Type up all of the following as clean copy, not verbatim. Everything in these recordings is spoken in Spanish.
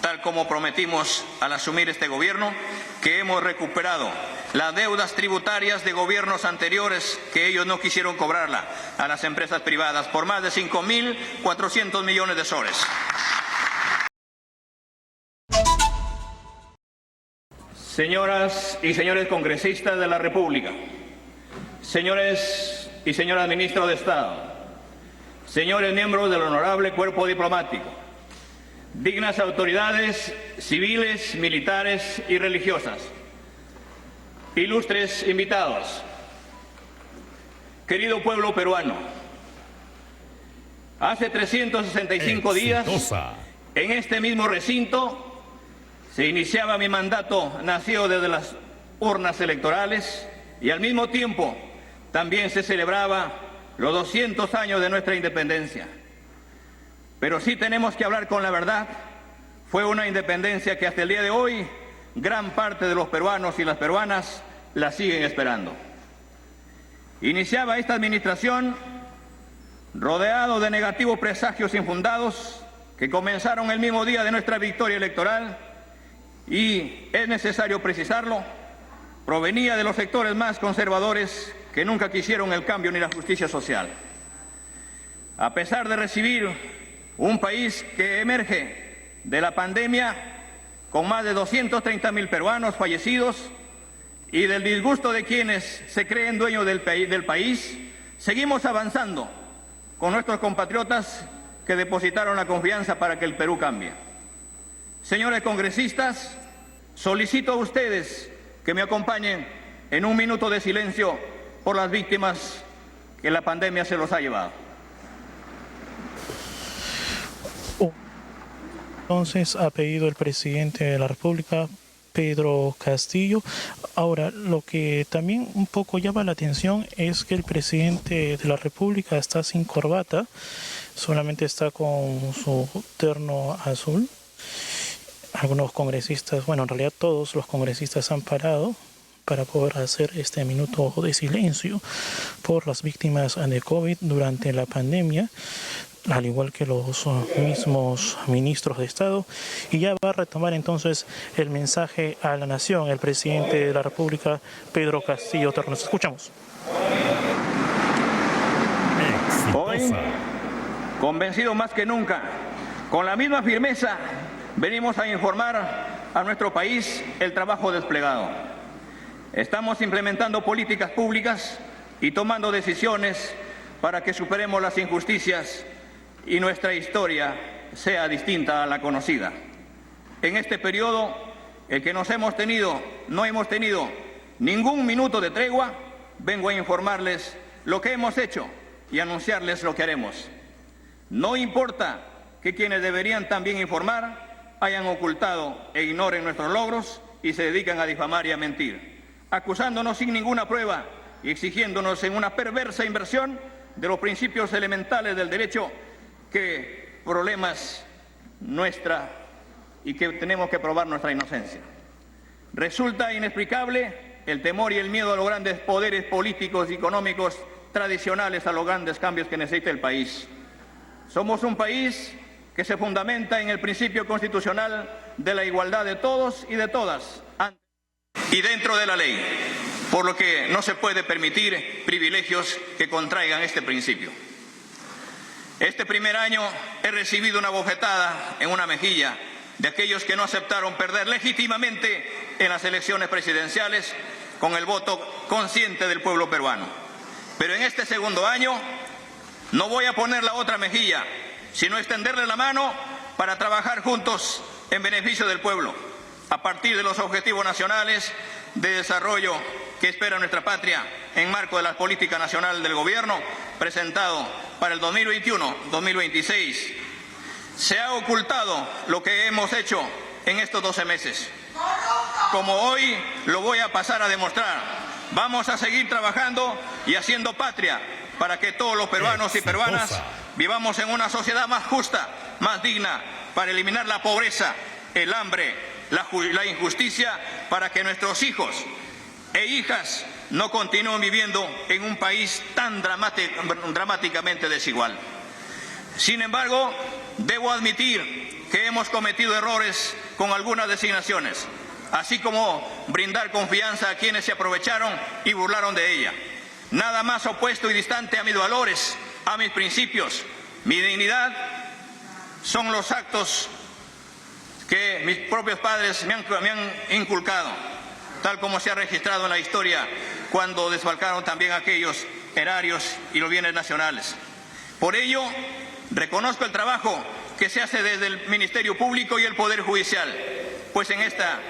tal como prometimos al asumir este gobierno, que hemos recuperado las deudas tributarias de gobiernos anteriores que ellos no quisieron cobrarla a las empresas privadas por más de 5.400 millones de soles. Señoras y señores congresistas de la República, señores y señoras ministros de Estado, señores miembros del honorable cuerpo diplomático, dignas autoridades civiles, militares y religiosas, ilustres invitados, querido pueblo peruano, hace 365 días, en este mismo recinto, se iniciaba mi mandato nacido desde las urnas electorales y al mismo tiempo también se celebraba los 200 años de nuestra independencia. Pero sí tenemos que hablar con la verdad, fue una independencia que hasta el día de hoy gran parte de los peruanos y las peruanas la siguen esperando. Iniciaba esta administración rodeado de negativos presagios infundados que comenzaron el mismo día de nuestra victoria electoral y, es necesario precisarlo, provenía de los sectores más conservadores que nunca quisieron el cambio ni la justicia social. A pesar de recibir un país que emerge de la pandemia con más de 230.000 peruanos fallecidos y del disgusto de quienes se creen dueños del país, seguimos avanzando con nuestros compatriotas que depositaron la confianza para que el Perú cambie. Señores congresistas, solicito a ustedes que me acompañen en un minuto de silencio por las víctimas que la pandemia se los ha llevado. Entonces ha pedido el presidente de la República, Pedro Castillo. Ahora, lo que también un poco llama la atención es que el presidente de la República está sin corbata, solamente está con su terno azul. Algunos congresistas, bueno, en realidad todos los congresistas han parado para poder hacer este minuto de silencio por las víctimas de COVID durante la pandemia, al igual que los mismos ministros de Estado. Y ya va a retomar entonces el mensaje a la nación el presidente de la República, Pedro Castillo Terno. Nos escuchamos. Hoy, convencido más que nunca, con la misma firmeza, venimos a informar a nuestro país el trabajo desplegado. Estamos implementando políticas públicas y tomando decisiones para que superemos las injusticias y nuestra historia sea distinta a la conocida. En este periodo, el que no hemos tenido ningún minuto de tregua, vengo a informarles lo que hemos hecho y anunciarles lo que haremos. No importa que quienes deberían también informar hayan ocultado e ignoren nuestros logros y se dedican a difamar y a mentir, acusándonos sin ninguna prueba y exigiéndonos en una perversa inversión de los principios elementales del derecho que problemas nuestra y que tenemos que probar nuestra inocencia. Resulta inexplicable el temor y el miedo a los grandes poderes políticos y económicos tradicionales a los grandes cambios que necesita el país. Somos un país que se fundamenta en el principio constitucional de la igualdad de todos y de todas y dentro de la ley, por lo que no se puede permitir privilegios que contraigan este principio. Este primer año he recibido una bofetada en una mejilla de aquellos que no aceptaron perder legítimamente en las elecciones presidenciales con el voto consciente del pueblo peruano. Pero en este segundo año no voy a poner la otra mejilla, sino extenderle la mano para trabajar juntos en beneficio del pueblo, a partir de los objetivos nacionales de desarrollo que espera nuestra patria en marco de la política nacional del gobierno presentado para el 2021-2026. Se ha ocultado lo que hemos hecho en estos 12 meses. Como hoy lo voy a pasar a demostrar, vamos a seguir trabajando y haciendo patria para que todos los peruanos y peruanas vivamos en una sociedad más justa, más digna, para eliminar la pobreza, el hambre, la injusticia, para que nuestros hijos e hijas no continúen viviendo en un país tan dramáticamente desigual. Sin embargo, debo admitir que hemos cometido errores con algunas designaciones, así como brindar confianza a quienes se aprovecharon y burlaron de ella. Nada más opuesto y distante a mis valores, a mis principios, mi dignidad, son los actos que mis propios padres me han inculcado, tal como se ha registrado en la historia cuando desfalcaron también aquellos erarios y los bienes nacionales. Por ello, reconozco el trabajo que se hace desde el Ministerio Público y el Poder Judicial, pues en esta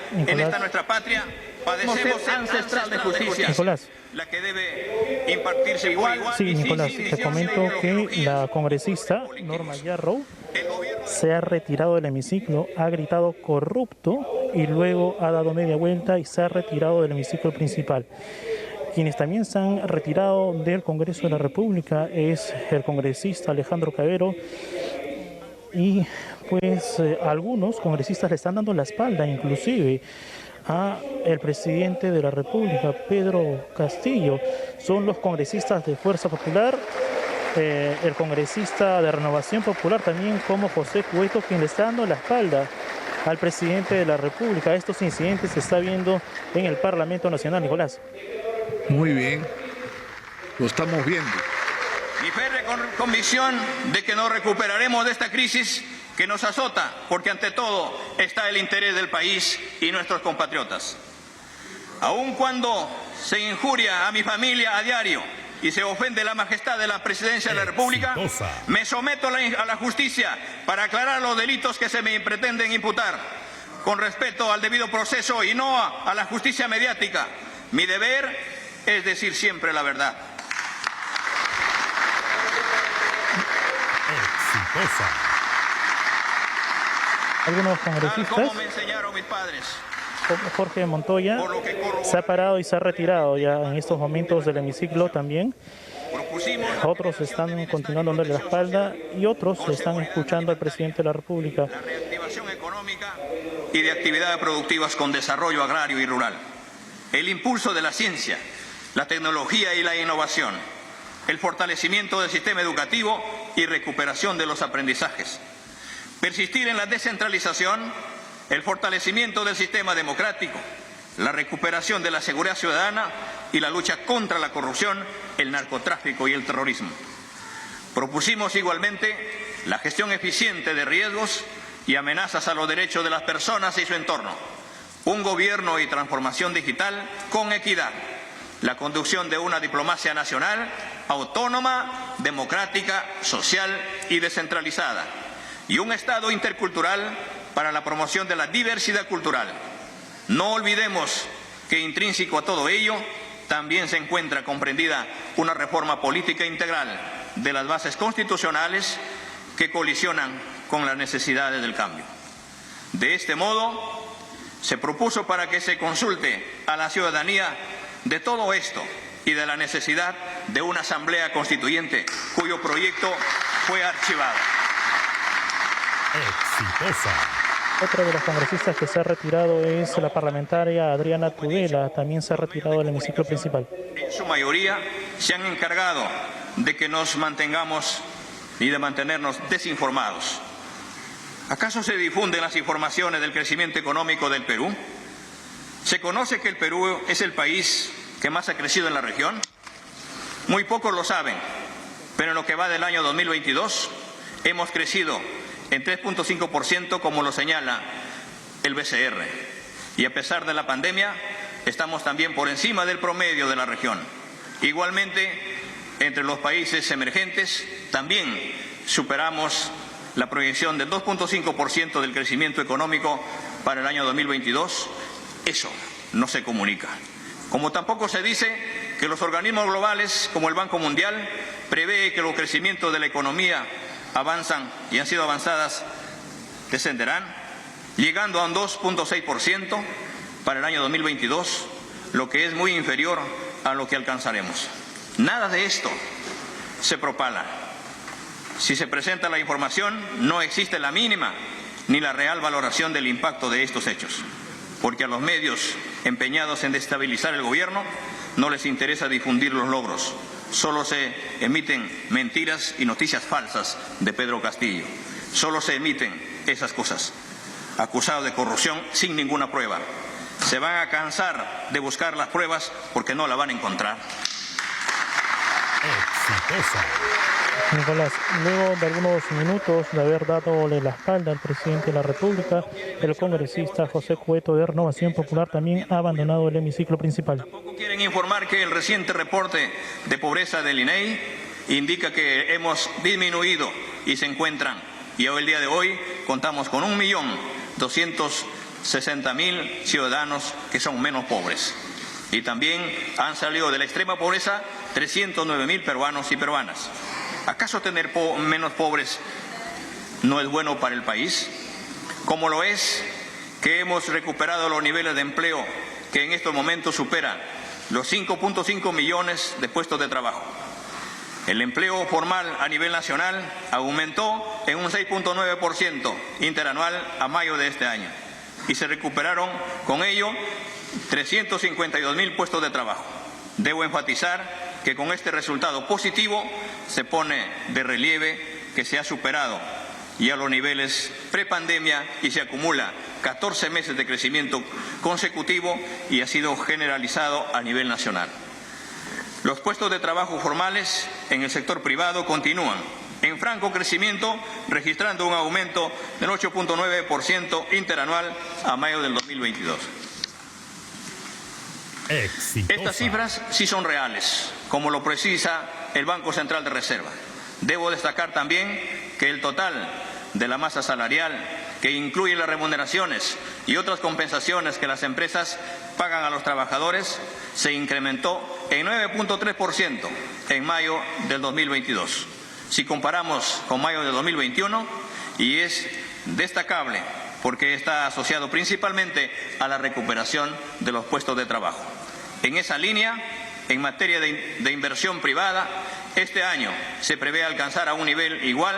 nuestra patria padecemos ancestral de justicia, Nicolás. la que debe impartirse igual. Sí, Nicolás, te comento que la congresista Norma Yarrow se ha retirado del hemiciclo, ha gritado corrupto y luego ha dado media vuelta y se ha retirado del hemiciclo principal. Quienes también se han retirado del Congreso de la República es el congresista Alejandro Cabero y pues algunos congresistas le están dando la espalda, inclusive a el presidente de la República, Pedro Castillo. Son los congresistas de Fuerza Popular, el congresista de Renovación Popular también como José Cueto, quien le está dando la espalda al presidente de la República. Estos incidentes se está viendo en el Parlamento Nacional, Nicolás. Muy bien, lo estamos viendo. Mi férrea convicción de que nos recuperaremos de esta crisis que nos azota, porque ante todo está el interés del país y nuestros compatriotas. Aun cuando se injuria a mi familia a diario y se ofende la majestad de la Presidencia de la República, me someto a la justicia para aclarar los delitos que se me pretenden imputar, con respeto al debido proceso y no a la justicia mediática. Mi deber es decir siempre la verdad. Exitosa. Algunos Tal congresistas, como me enseñaron mis padres, como Jorge Montoya, se ha parado y se ha retirado ya en estos momentos del hemiciclo también. propusimos la Otros están continuando dándole la espalda y otros están escuchando al presidente de la República. la reactivación económica y de actividades productivas con desarrollo agrario y rural, el impulso de la ciencia, la tecnología y la innovación, el fortalecimiento del sistema educativo y recuperación de los aprendizajes, persistir en la descentralización, el fortalecimiento del sistema democrático, la recuperación de la seguridad ciudadana y la lucha contra la corrupción, el narcotráfico y el terrorismo. Propusimos igualmente la gestión eficiente de riesgos y amenazas a los derechos de las personas y su entorno, un gobierno y transformación digital con equidad, la conducción de una diplomacia nacional autónoma, democrática, social y descentralizada, y un Estado intercultural para la promoción de la diversidad cultural. No olvidemos que intrínseco a todo ello también se encuentra comprendida una reforma política integral de las bases constitucionales que colisionan con las necesidades del cambio. De este modo, se propuso para que se consulte a la ciudadanía de todo esto y de la necesidad de una asamblea constituyente cuyo proyecto fue archivado. Exitosa. Otra de las congresistas que se ha retirado es la parlamentaria Adriana Tudela, también se ha retirado del hemiciclo principal. En su mayoría se han encargado de que nos mantengamos y de mantenernos desinformados. ¿Acaso se difunden las informaciones del crecimiento económico del Perú? ¿Se conoce que el Perú es el país que más ha crecido en la región? Muy pocos lo saben, pero en lo que va del año 2022 hemos crecido en 3.5%, como lo señala el BCR. Y a pesar de la pandemia, estamos también por encima del promedio de la región. Igualmente, entre los países emergentes, también superamos la proyección del 2.5% del crecimiento económico para el año 2022. Eso no se comunica. Como tampoco se dice que los organismos globales, como el Banco Mundial, prevé que los crecimientos de la economía avanzan y han sido avanzadas, descenderán, llegando a un 2.6% para el año 2022, lo que es muy inferior a lo que alcanzaremos. Nada de esto se propala. Si se presenta la información, no existe la mínima ni la real valoración del impacto de estos hechos, porque a los medios empeñados en destabilizar el gobierno no les interesa difundir los logros. Solo se emiten mentiras y noticias falsas de Pedro Castillo. Solo se emiten esas cosas, acusados de corrupción sin ninguna prueba. Se van a cansar de buscar las pruebas porque no la van a encontrar. Exitosa. Nicolás, luego de algunos minutos de haber dadole la espalda al presidente de la República, el congresista José Cueto de Renovación Popular también ha abandonado el hemiciclo principal. Tampoco quieren informar que el reciente reporte de pobreza del INEI indica que hemos disminuido y se encuentran, y hoy el día de hoy contamos con 1.260.000 ciudadanos que son menos pobres. Y también han salido de la extrema pobreza 309.000 peruanos y peruanas. ¿Acaso tener menos pobres no es bueno para el país? Como lo es que hemos recuperado los niveles de empleo que en estos momentos superan los 5.5 millones de puestos de trabajo. El empleo formal a nivel nacional aumentó en un 6.9% interanual a mayo de este año y se recuperaron con ello 352.000 puestos de trabajo. Debo enfatizar que con este resultado positivo se pone de relieve que se ha superado ya los niveles prepandemia y se acumula 14 meses de crecimiento consecutivo y ha sido generalizado a nivel nacional. Los puestos de trabajo formales en el sector privado continúan en franco crecimiento, registrando un aumento del 8.9% interanual a mayo del 2022. Exitosa. Estas cifras sí son reales, como lo precisa el Banco Central de Reserva. Debo destacar también que el total de la masa salarial, que incluye las remuneraciones y otras compensaciones que las empresas pagan a los trabajadores, se incrementó en 9.3% en mayo del 2022. Si comparamos con mayo de 2021, y es destacable porque está asociado principalmente a la recuperación de los puestos de trabajo. En esa línea, en materia de inversión privada, este año se prevé alcanzar a un nivel igual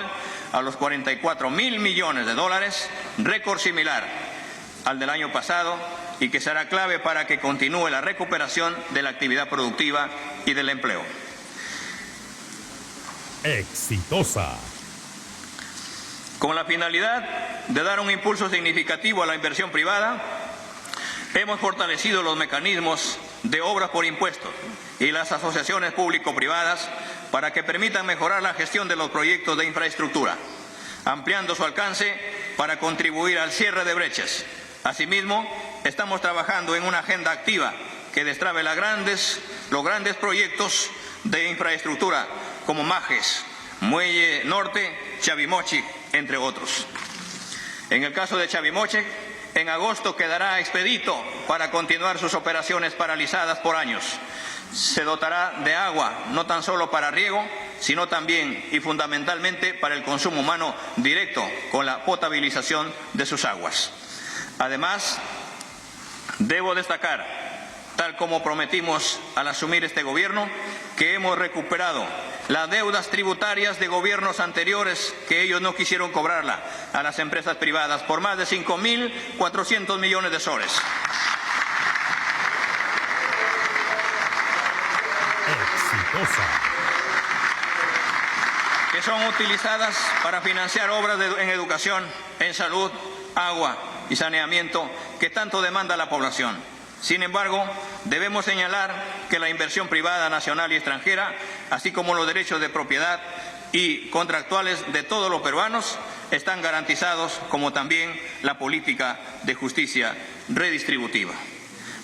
a los 44.000 millones de dólares, récord similar al del año pasado y que será clave para que continúe la recuperación de la actividad productiva y del empleo. Exitosa. Con la finalidad de dar un impulso significativo a la inversión privada, hemos fortalecido los mecanismos de obras por impuestos y las asociaciones público-privadas para que permitan mejorar la gestión de los proyectos de infraestructura, ampliando su alcance para contribuir al cierre de brechas. Asimismo, estamos trabajando en una agenda activa que destrabe los grandes proyectos de infraestructura como Majes, Muelle Norte, Chavimochic, entre otros. En el caso de Chavimochic, en agosto quedará expedito para continuar sus operaciones paralizadas por años. Se dotará de agua, no tan solo para riego, sino también y fundamentalmente para el consumo humano directo con la potabilización de sus aguas. Además, debo destacar, tal como prometimos al asumir este gobierno, que hemos recuperado las deudas tributarias de gobiernos anteriores que ellos no quisieron cobrarla a las empresas privadas por más de 5.400 millones de soles. Exitosa. Que son utilizadas para financiar obras en educación, en salud, agua y saneamiento que tanto demanda la población. Sin embargo, debemos señalar que la inversión privada nacional y extranjera, así como los derechos de propiedad y contractuales de todos los peruanos, están garantizados, como también la política de justicia redistributiva.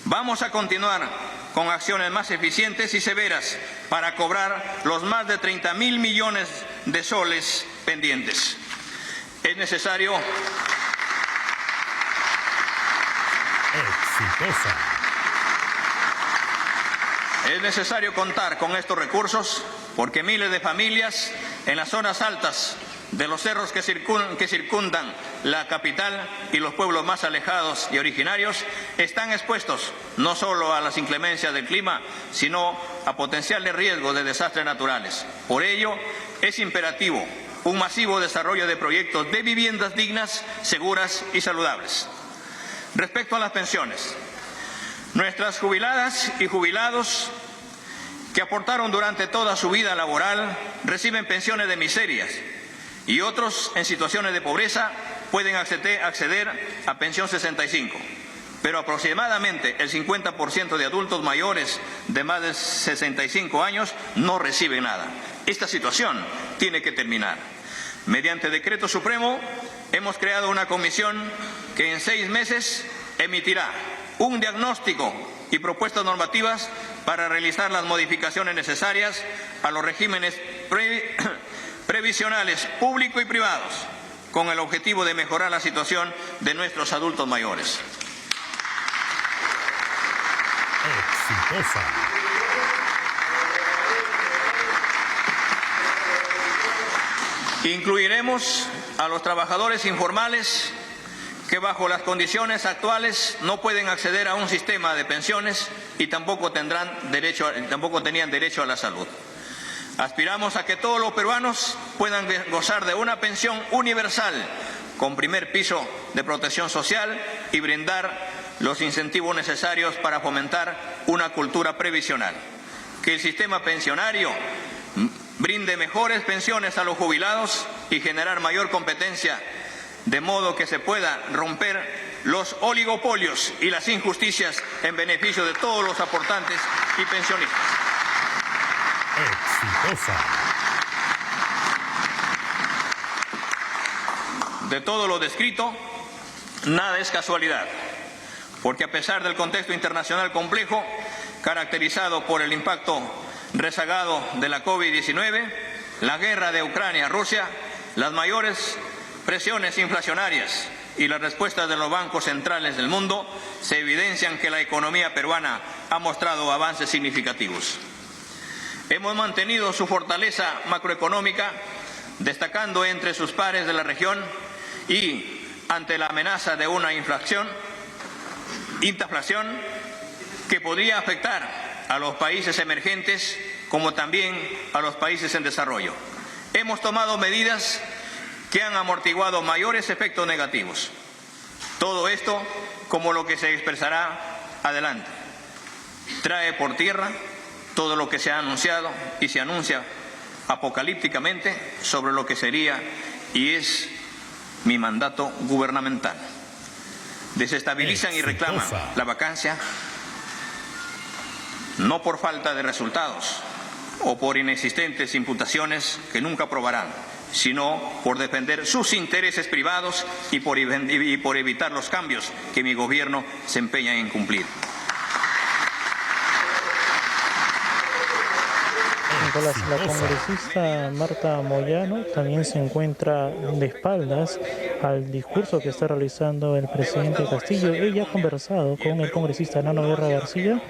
Vamos a continuar con acciones más eficientes y severas para cobrar los más de 30.000 millones de soles pendientes. Es necesario Exitosa. Es necesario contar con estos recursos porque miles de familias en las zonas altas de los cerros que circundan la capital y los pueblos más alejados y originarios están expuestos no solo a las inclemencias del clima, sino a potenciales riesgos de desastres naturales. Por ello, es imperativo un masivo desarrollo de proyectos de viviendas dignas, seguras y saludables. Respecto a las pensiones, nuestras jubiladas y jubilados que aportaron durante toda su vida laboral reciben pensiones de miserias y otros en situaciones de pobreza pueden acceder a pensión 65, pero aproximadamente el 50% de adultos mayores de más de 65 años no reciben nada. Esta situación tiene que terminar. Mediante decreto supremo hemos creado una comisión que en 6 meses emitirá un diagnóstico y propuestas normativas para realizar las modificaciones necesarias a los regímenes previsionales públicos y privados, con el objetivo de mejorar la situación de nuestros adultos mayores. Exitosa. Incluiremos a los trabajadores informales que bajo las condiciones actuales no pueden acceder a un sistema de pensiones y tampoco tenían derecho a la salud. Aspiramos a que todos los peruanos puedan gozar de una pensión universal con primer piso de protección social y brindar los incentivos necesarios para fomentar una cultura previsional. Que el sistema pensionario brinde mejores pensiones a los jubilados y generar mayor competencia, de modo que se pueda romper los oligopolios y las injusticias en beneficio de todos los aportantes y pensionistas. Exitosa. De todo lo descrito, nada es casualidad, porque a pesar del contexto internacional complejo, caracterizado por el impacto rezagado de la COVID-19, la guerra de Ucrania-Rusia, las mayores presiones inflacionarias y las respuestas de los bancos centrales del mundo, se evidencian que la economía peruana ha mostrado avances significativos. Hemos mantenido su fortaleza macroeconómica, destacando entre sus pares de la región y ante la amenaza de una inflación que podría afectar a los países emergentes como también a los países en desarrollo. Hemos tomado medidas que han amortiguado mayores efectos negativos. Todo esto, como lo que se expresará adelante, trae por tierra todo lo que se ha anunciado y se anuncia apocalípticamente sobre lo que sería y es mi mandato gubernamental. Desestabilizan y reclaman la vacancia, no por falta de resultados o por inexistentes imputaciones que nunca probarán, sino por defender sus intereses privados y por evitar los cambios que mi gobierno se empeña en cumplir. La congresista Marta Moyano también se encuentra de espaldas al discurso que está realizando el presidente Castillo. Ella ha conversado con el congresista Nano Guerra García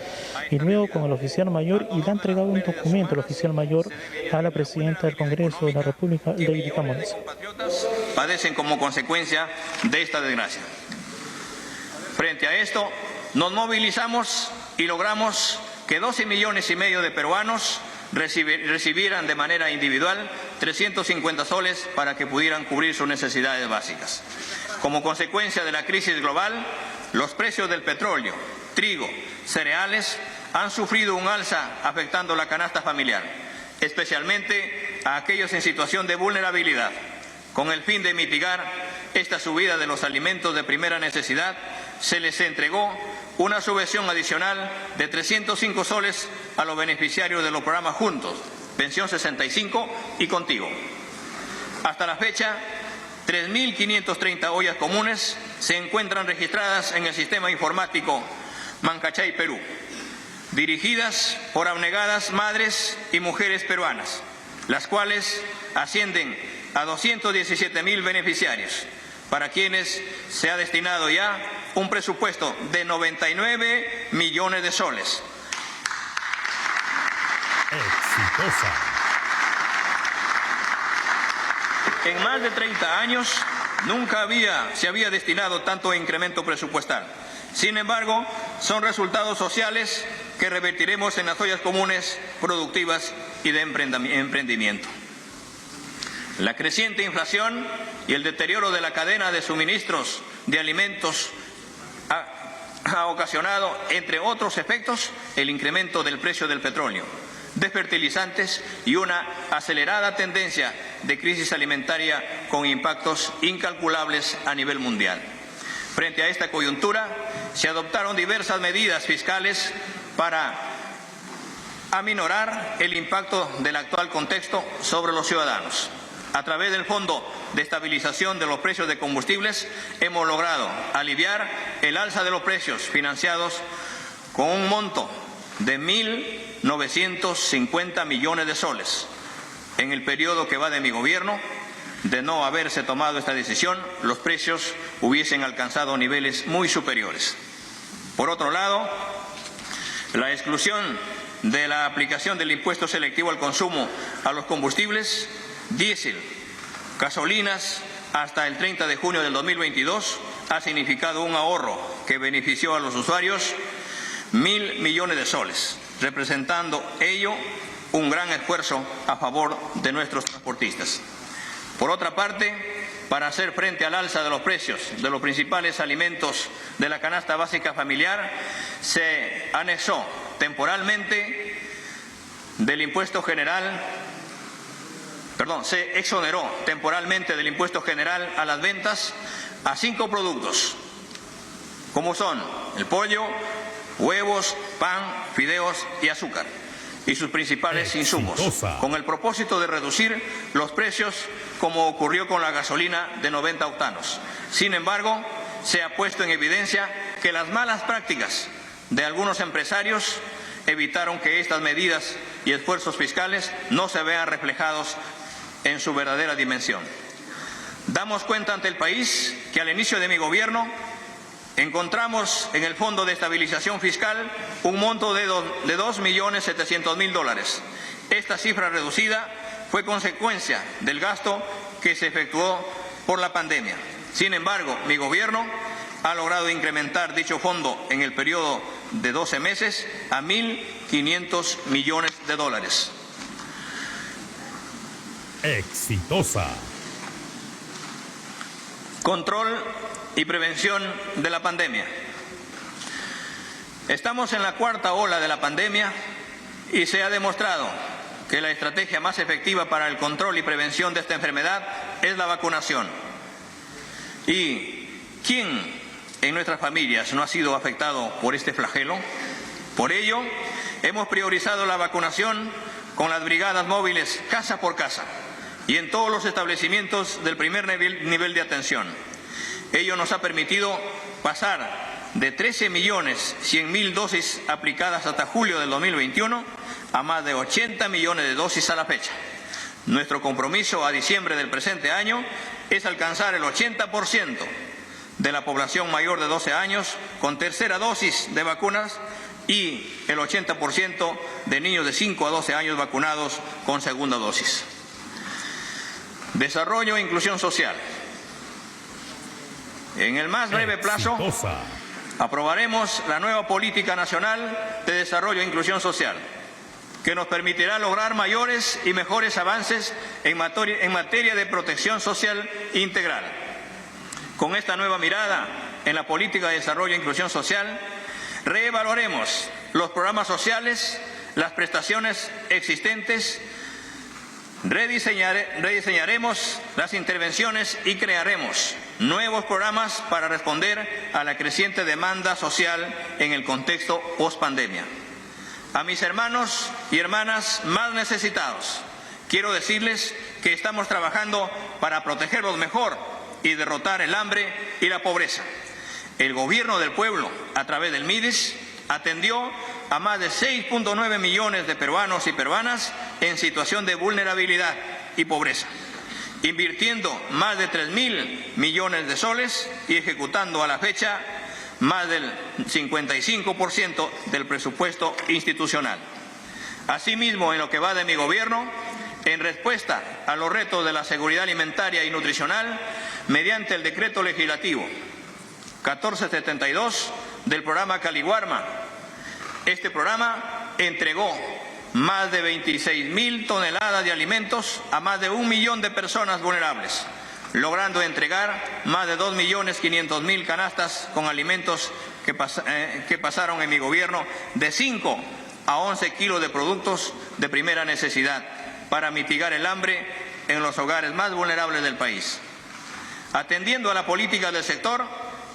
y luego con el oficial mayor y le ha entregado un documento al oficial mayor a la presidenta del Congreso de la República, Lady Camones. Padecen como consecuencia de esta desgracia. Frente a esto, nos movilizamos y logramos que 12,5 millones de peruanos recibieran de manera individual 350 soles para que pudieran cubrir sus necesidades básicas. Como consecuencia de la crisis global, los precios del petróleo, trigo, cereales han sufrido un alza afectando la canasta familiar, especialmente a aquellos en situación de vulnerabilidad. Con el fin de mitigar esta subida de los alimentos de primera necesidad, se les entregó una subvención adicional de 305 soles a los beneficiarios de los programas Juntos, Pensión 65 y Contigo. Hasta la fecha, 3.530 ollas comunes se encuentran registradas en el sistema informático Mancachay Perú, dirigidas por abnegadas madres y mujeres peruanas, las cuales ascienden a 217,000 beneficiarios, para quienes se ha destinado ya un presupuesto de 99 millones de soles. Exitosa. En más de 30 años nunca se había destinado tanto incremento presupuestal. Sin embargo, son resultados sociales que revertiremos en las ollas comunes productivas y de emprendimiento. La creciente inflación y el deterioro de la cadena de suministros de alimentos ha ocasionado, entre otros efectos, el incremento del precio del petróleo, de fertilizantes y una acelerada tendencia de crisis alimentaria con impactos incalculables a nivel mundial. Frente a esta coyuntura, se adoptaron diversas medidas fiscales para aminorar el impacto del actual contexto sobre los ciudadanos. A través del Fondo de Estabilización de los Precios de Combustibles, hemos logrado aliviar el alza de los precios financiados con un monto de 1.950 millones de soles. En el periodo que va de mi gobierno, de no haberse tomado esta decisión, los precios hubiesen alcanzado niveles muy superiores. Por otro lado, la exclusión de la aplicación del impuesto selectivo al consumo a los combustibles diésel, gasolinas, hasta el 30 de junio del 2022 ha significado un ahorro que benefició a los usuarios 1.000 millones de soles, representando ello un gran esfuerzo a favor de nuestros transportistas. Por otra parte, para hacer frente al alza de los precios de los principales alimentos de la canasta básica familiar, se anexó temporalmente del impuesto general, se exoneró temporalmente del impuesto general a las ventas a 5 productos, como son el pollo, huevos, pan, fideos y azúcar, y sus principales insumos, con el propósito de reducir los precios, como ocurrió con la gasolina de 90 octanos. Sin embargo, se ha puesto en evidencia que las malas prácticas de algunos empresarios evitaron que estas medidas y esfuerzos fiscales no se vean reflejados en su verdadera dimensión. Damos cuenta ante el país que al inicio de mi gobierno encontramos en el Fondo de Estabilización Fiscal un monto de $2.700.000. Esta cifra reducida fue consecuencia del gasto que se efectuó por la pandemia. Sin embargo, mi gobierno ha logrado incrementar dicho fondo en el periodo de 12 meses a $1.500 millones. Exitosa. Control y prevención de la pandemia. Estamos en la 4ª ola de la pandemia y se ha demostrado que la estrategia más efectiva para el control y prevención de esta enfermedad es la vacunación. ¿Y quién en nuestras familias no ha sido afectado por este flagelo? Por ello, hemos priorizado la vacunación con las brigadas móviles casa por casa y en todos los establecimientos del primer nivel de atención. Ello nos ha permitido pasar de 13.100.000 dosis aplicadas hasta julio del 2021 a más de 80 millones de dosis a la fecha. Nuestro compromiso a diciembre del presente año es alcanzar el 80% de la población mayor de 12 años con tercera dosis de vacunas y el 80% de niños de 5 a 12 años vacunados con segunda dosis. Desarrollo e inclusión social. En el más breve plazo, aprobaremos la nueva Política Nacional de Desarrollo e Inclusión Social, que nos permitirá lograr mayores y mejores avances en materia de protección social integral. Con esta nueva mirada en la política de desarrollo e inclusión social, reevaluaremos los programas sociales, las prestaciones existentes, rediseñaremos las intervenciones y crearemos nuevos programas para responder a la creciente demanda social en el contexto post-pandemia. A mis hermanos y hermanas más necesitados, quiero decirles que estamos trabajando para protegerlos mejor y derrotar el hambre y la pobreza. El Gobierno del Pueblo, a través del MIDES, atendió a más de 6.9 millones de peruanos y peruanas en situación de vulnerabilidad y pobreza, invirtiendo más de 3.000 millones de soles y ejecutando a la fecha más del 55% del presupuesto institucional. Asimismo, en lo que va de mi gobierno, en respuesta a los retos de la seguridad alimentaria y nutricional, mediante el decreto legislativo 1472 del programa Caliwarma, este programa entregó más de 26.000 toneladas de alimentos a más de 1 millón de personas vulnerables, logrando entregar más de 2.500.000 canastas con alimentos que pasaron en mi gobierno de 5 a 11 kilos de productos de primera necesidad para mitigar el hambre en los hogares más vulnerables del país. Atendiendo a la política del sector,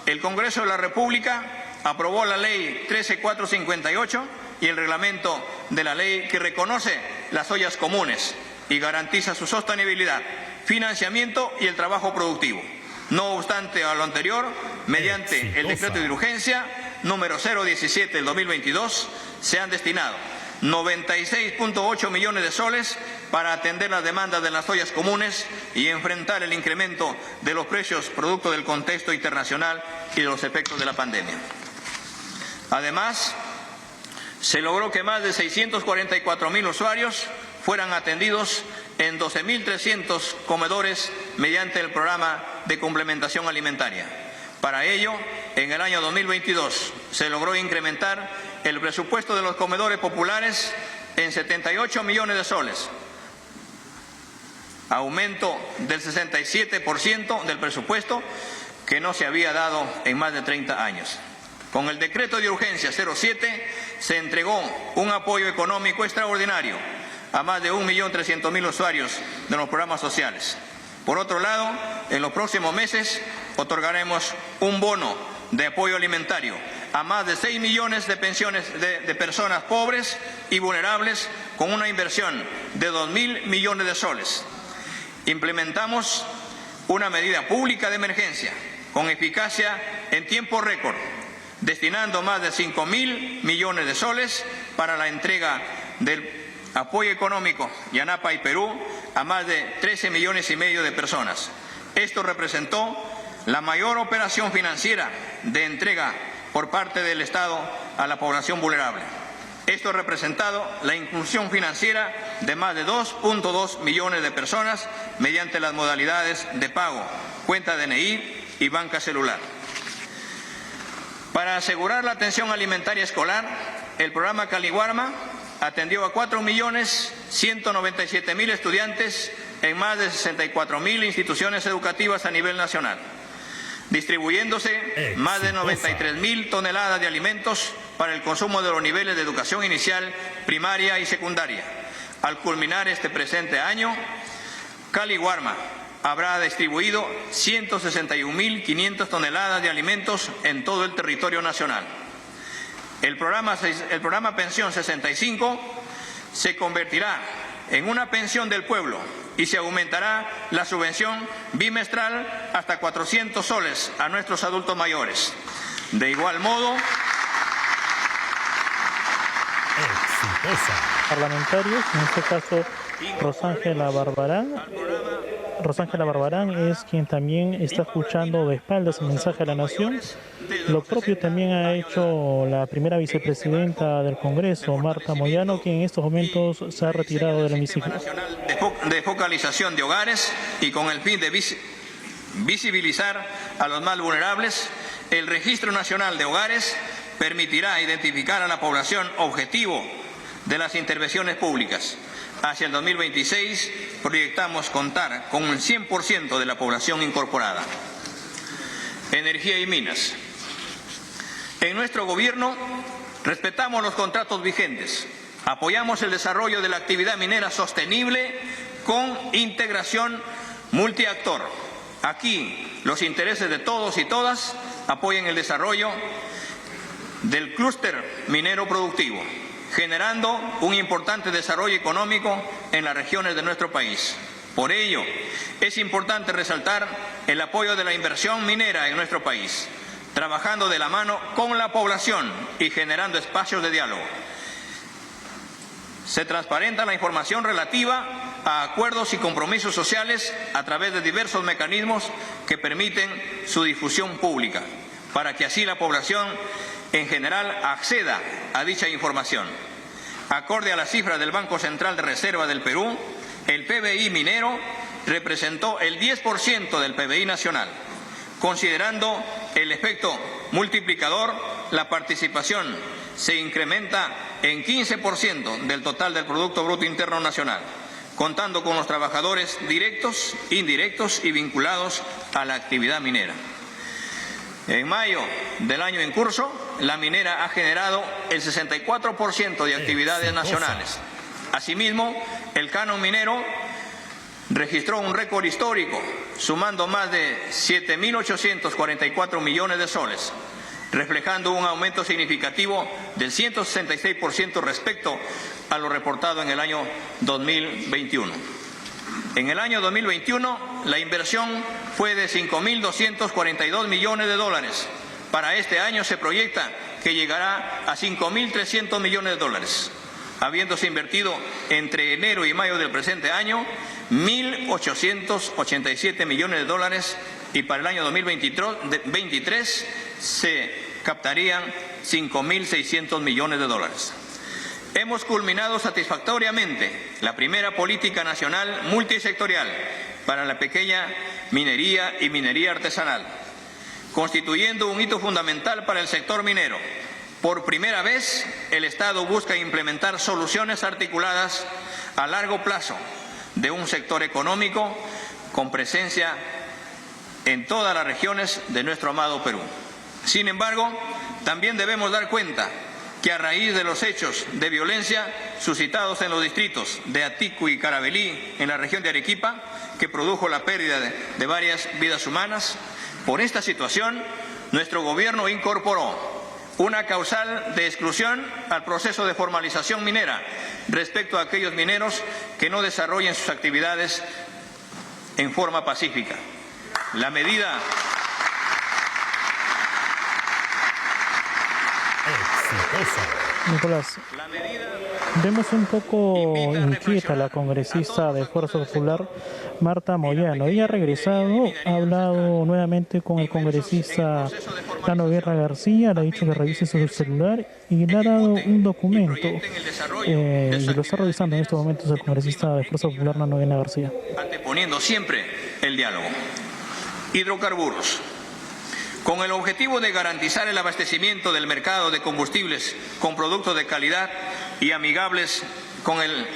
el Congreso de la República aprobó la Ley 13458 y el reglamento de la ley que reconoce las ollas comunes y garantiza su sostenibilidad, financiamiento y el trabajo productivo. No obstante a lo anterior, mediante el decreto de urgencia número 017 del 2022, se han destinado 96.8 millones de soles para atender las demandas de las ollas comunes y enfrentar el incremento de los precios producto del contexto internacional y de los efectos de la pandemia. Además, se logró que más de 644.000 usuarios fueran atendidos en 12.300 comedores mediante el programa de complementación alimentaria. Para ello, en el año 2022 se logró incrementar el presupuesto de los comedores populares en 78 millones de soles, aumento del 67% del presupuesto que no se había dado en más de 30 años. Con el decreto de urgencia 07 se entregó un apoyo económico extraordinario a más de 1.300.000 usuarios de los programas sociales. Por otro lado, en los próximos meses otorgaremos un bono de apoyo alimentario a más de 6 millones de pensiones de personas pobres y vulnerables con una inversión de 2.000 millones de soles. Implementamos una medida pública de emergencia con eficacia en tiempo récord, destinando más de 5.000 millones de soles para la entrega del apoyo económico Yanapa y Perú a más de 13 millones y medio de personas. Esto representó la mayor operación financiera de entrega por parte del Estado a la población vulnerable. Esto ha representado la inclusión financiera de más de 2.2 millones de personas mediante las modalidades de pago, cuenta DNI y banca celular. Para asegurar la atención alimentaria escolar, el programa Caliwarma atendió a 4.197.000 estudiantes en más de 64.000 instituciones educativas a nivel nacional, distribuyéndose más de 93.000 toneladas de alimentos para el consumo de los niveles de educación inicial, primaria y secundaria. Al culminar este presente año, Caliwarma habrá distribuido 161.500 toneladas de alimentos en todo el territorio nacional. El programa Pensión 65 se convertirá en una pensión del pueblo y se aumentará la subvención bimestral hasta 400 soles a nuestros adultos mayores. De igual modo, parlamentarios, en este caso Rosángela Barbarán es quien también está escuchando de espaldas el mensaje a la nación. Lo propio también ha hecho la primera vicepresidenta del Congreso, Marta Moyano, quien en estos momentos se ha retirado del hemiciclo. De focalización de hogares y con el fin de visibilizar a los más vulnerables, el Registro Nacional de Hogares permitirá identificar a la población objetivo de las intervenciones públicas. Hacia el 2026 proyectamos contar con el 100% de la población incorporada. Energía y minas. En nuestro gobierno respetamos los contratos vigentes, apoyamos el desarrollo de la actividad minera sostenible con integración multiactor. Aquí los intereses de todos y todas apoyan el desarrollo del clúster minero productivo, generando un importante desarrollo económico en las regiones de nuestro país. Por ello, es importante resaltar el apoyo de la inversión minera en nuestro país, trabajando de la mano con la población y generando espacios de diálogo. Se transparenta la información relativa a acuerdos y compromisos sociales a través de diversos mecanismos que permiten su difusión pública, para que así la población en general acceda a dicha información. Acorde a las cifras del Banco Central de Reserva del Perú, el PBI minero representó el 10% del PBI nacional. Considerando el efecto multiplicador, la participación se incrementa en 15% del total del Producto Bruto Interno Nacional, contando con los trabajadores directos, indirectos y vinculados a la actividad minera. En mayo del año en curso, la minera ha generado el 64% de actividades nacionales. Asimismo, el canon minero registró un récord histórico, sumando más de 7.844 millones de soles, reflejando un aumento significativo del 166% respecto a lo reportado en el año 2021. En el año 2021, la inversión fue de 5.242 millones de dólares. Para este año se proyecta que llegará a 5.300 millones de dólares, habiéndose invertido entre enero y mayo del presente año 1.887 millones de dólares, y para el año 2023 se captarían 5.600 millones de dólares. Hemos culminado satisfactoriamente la primera política nacional multisectorial para la pequeña minería y minería artesanal, constituyendo un hito fundamental para el sector minero. Por primera vez, el Estado busca implementar soluciones articuladas a largo plazo de un sector económico con presencia en todas las regiones de nuestro amado Perú. Sin embargo, también debemos dar cuenta que a raíz de los hechos de violencia suscitados en los distritos de Atico y Caravelí, en la región de Arequipa, que produjo la pérdida de varias vidas humanas, por esta situación, nuestro gobierno incorporó una causal de exclusión al proceso de formalización minera respecto a aquellos mineros que no desarrollen sus actividades en forma pacífica. La medida Nicolás, vemos un poco inquieta a la congresista de Fuerza Popular, Marta Moyano. Ella ha regresado, ha hablado nuevamente con el congresista Lano Guerra García, le ha dicho que revise su celular y le ha dado un documento y lo está revisando en estos momentos el congresista de Fuerza Popular, Lano Guerra García. Anteponiendo siempre el diálogo. Hidrocarburos. Con el objetivo de garantizar el abastecimiento del mercado de combustibles con productos de calidad y amigables con el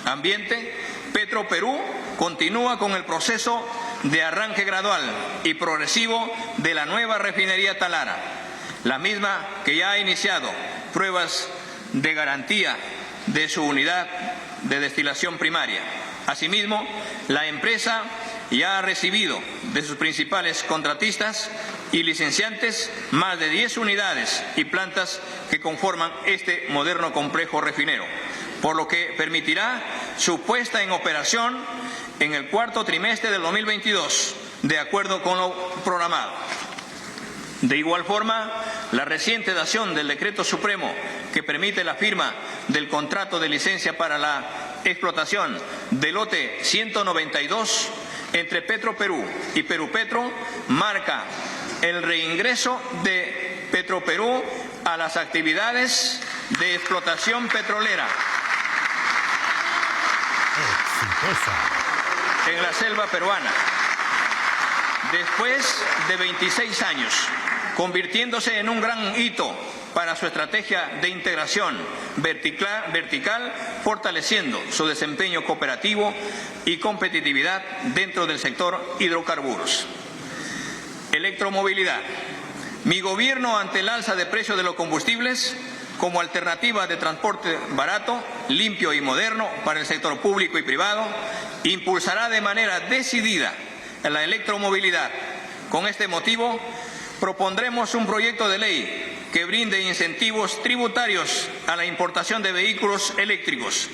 ambiente, Petroperú continúa con el proceso de arranque gradual y progresivo de la nueva refinería Talara, la misma que ya ha iniciado pruebas de garantía de su unidad de destilación primaria. Asimismo, la empresa ya ha recibido de sus principales contratistas y licenciantes más de 10 unidades y plantas que conforman este moderno complejo refinero, por lo que permitirá su puesta en operación en el cuarto trimestre del 2022, de acuerdo con lo programado. De igual forma, la reciente dación del Decreto Supremo que permite la firma del contrato de licencia para la explotación del lote 192 entre Petroperú y Perupetro marca el reingreso de Petroperú a las actividades de explotación petrolera en la selva peruana, después de 26 años, convirtiéndose en un gran hito para su estrategia de integración vertical, fortaleciendo su desempeño cooperativo y competitividad dentro del sector hidrocarburos. Electromovilidad. Mi gobierno, ante el alza de precios de los combustibles, como alternativa de transporte barato, limpio y moderno para el sector público y privado, impulsará de manera decidida la electromovilidad. Con este motivo, propondremos un proyecto de ley que brinde incentivos tributarios a la importación de vehículos eléctricos,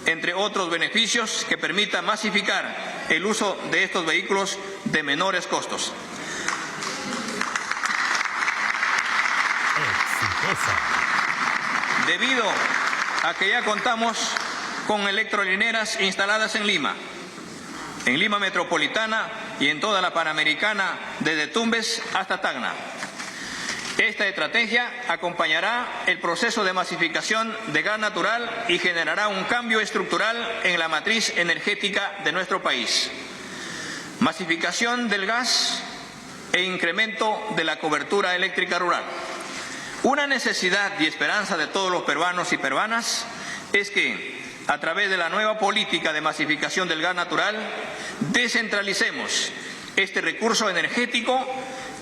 entre otros beneficios que permitan masificar el uso de estos vehículos de menores costos. Debido a que ya contamos con electrolineras instaladas en Lima metropolitana y en toda la Panamericana, desde Tumbes hasta Tacna. Esta estrategia acompañará el proceso de masificación de gas natural y generará un cambio estructural en la matriz energética de nuestro país. Masificación del gas e incremento de la cobertura eléctrica rural. Una necesidad y esperanza de todos los peruanos y peruanas es que, a través de la nueva política de masificación del gas natural, descentralicemos este recurso energético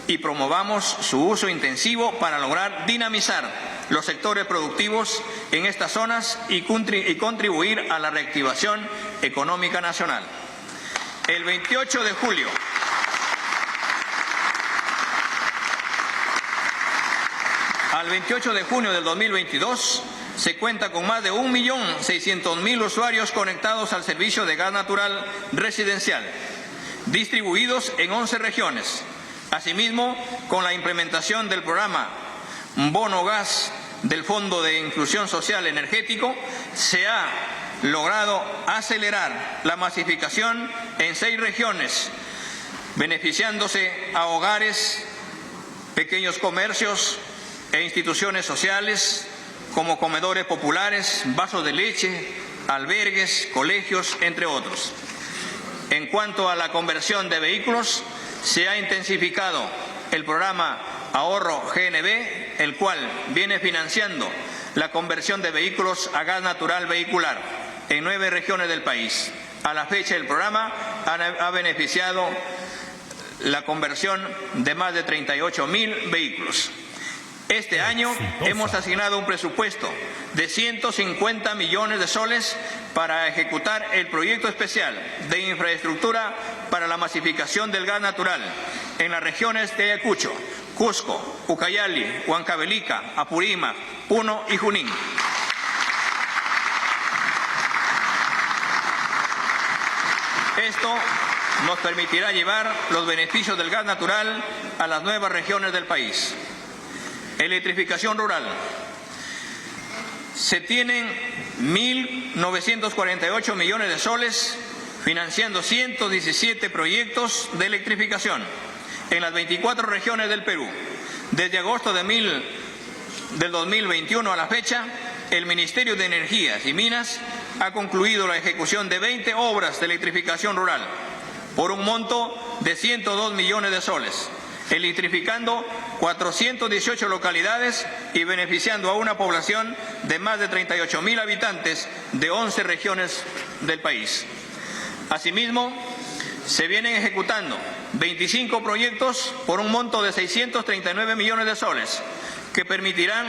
y promovamos su uso intensivo para lograr dinamizar los sectores productivos en estas zonas y contribuir a la reactivación económica nacional. El 28 de julio al 28 de junio del 2022 se cuenta con más de 1.600.000 usuarios conectados al servicio de gas natural residencial, distribuidos en 11 regiones. Asimismo, con la implementación del programa Bono Gas del Fondo de Inclusión Social Energético, se ha logrado acelerar la masificación en 6 regiones, beneficiándose a hogares, pequeños comercios e instituciones sociales como comedores populares, vasos de leche, albergues, colegios, entre otros. En cuanto a la conversión de vehículos, se ha intensificado el programa Ahorro GNV, el cual viene financiando la conversión de vehículos a gas natural vehicular en 9 regiones del país. A la fecha, el programa ha beneficiado la conversión de más de 38.000 vehículos. Este año hemos asignado un presupuesto de 150 millones de soles para ejecutar el proyecto especial de infraestructura para la masificación del gas natural en las regiones de Ayacucho, Cusco, Ucayali, Huancavelica, Apurímac, Puno y Junín. Esto nos permitirá llevar los beneficios del gas natural a las nuevas regiones del país. Electrificación rural. Se tienen 1.948 millones de soles financiando 117 proyectos de electrificación en las 24 regiones del Perú. Desde agosto del 2021 a la fecha, el Ministerio de Energías y Minas ha concluido la ejecución de 20 obras de electrificación rural por un monto de 102 millones de soles, electrificando 418 localidades y beneficiando a una población de más de 38.000 habitantes de 11 regiones del país. Asimismo, se vienen ejecutando 25 proyectos por un monto de 639 millones de soles, que permitirán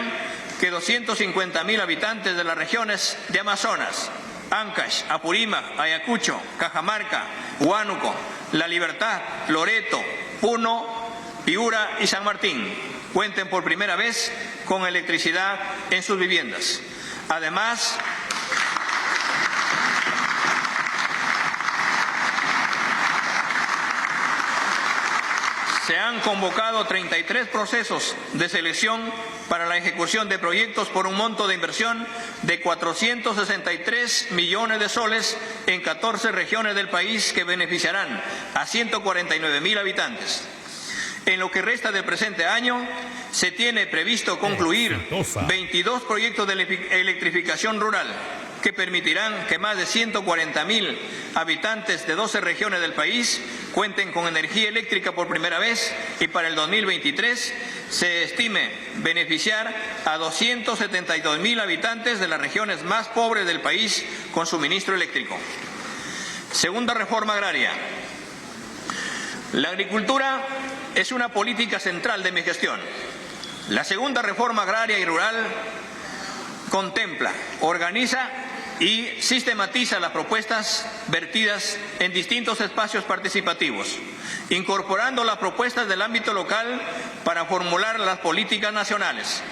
que 250.000 habitantes de las regiones de Amazonas, Ancash, Apurímac, Ayacucho, Cajamarca, Huánuco, La Libertad, Loreto, Puno, Piura y San Martín cuenten por primera vez con electricidad en sus viviendas. Además, se han convocado 33 procesos de selección para la ejecución de proyectos por un monto de inversión de 463 millones de soles en 14 regiones del país que beneficiarán a 149.000 habitantes. En lo que resta del presente año, se tiene previsto concluir 22 proyectos de electrificación rural que permitirán que más de 140.000 habitantes de 12 regiones del país cuenten con energía eléctrica por primera vez, y para el 2023 se estime beneficiar a 272.000 habitantes de las regiones más pobres del país con suministro eléctrico. Segunda reforma agraria. La agricultura es una política central de mi gestión. La segunda reforma agraria y rural contempla, organiza y sistematiza las propuestas vertidas en distintos espacios participativos, incorporando las propuestas del ámbito local para formular las políticas nacionales.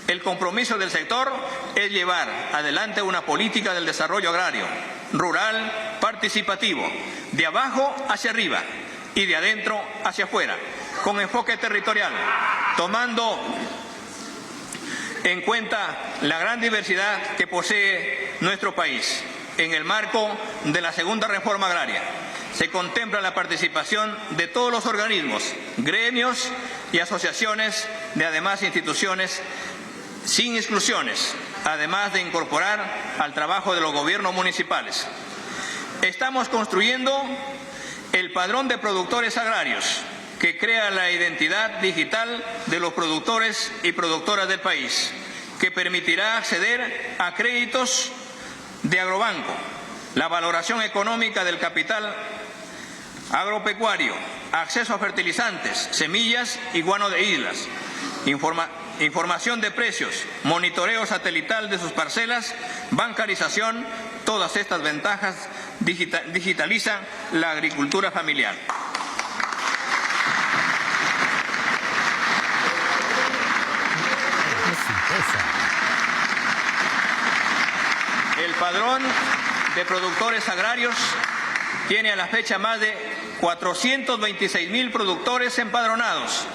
El compromiso del sector es llevar adelante una política del desarrollo agrario, rural, participativo, de abajo hacia arriba y de adentro hacia afuera, con enfoque territorial, tomando en cuenta la gran diversidad que posee nuestro país. En el marco de la segunda reforma agraria, se contempla la participación de todos los organismos, gremios y asociaciones de además instituciones sin exclusiones, además de incorporar al trabajo de los gobiernos municipales. Estamos construyendo el padrón de productores agrarios, que crea la identidad digital de los productores y productoras del país, que permitirá acceder a créditos de agrobanco, la valoración económica del capital agropecuario, acceso a fertilizantes, semillas y guano de islas, información de precios, monitoreo satelital de sus parcelas, bancarización. Todas estas ventajas digitalizan la agricultura familiar. El padrón de productores agrarios tiene a la fecha más de 426,000 productores empadronados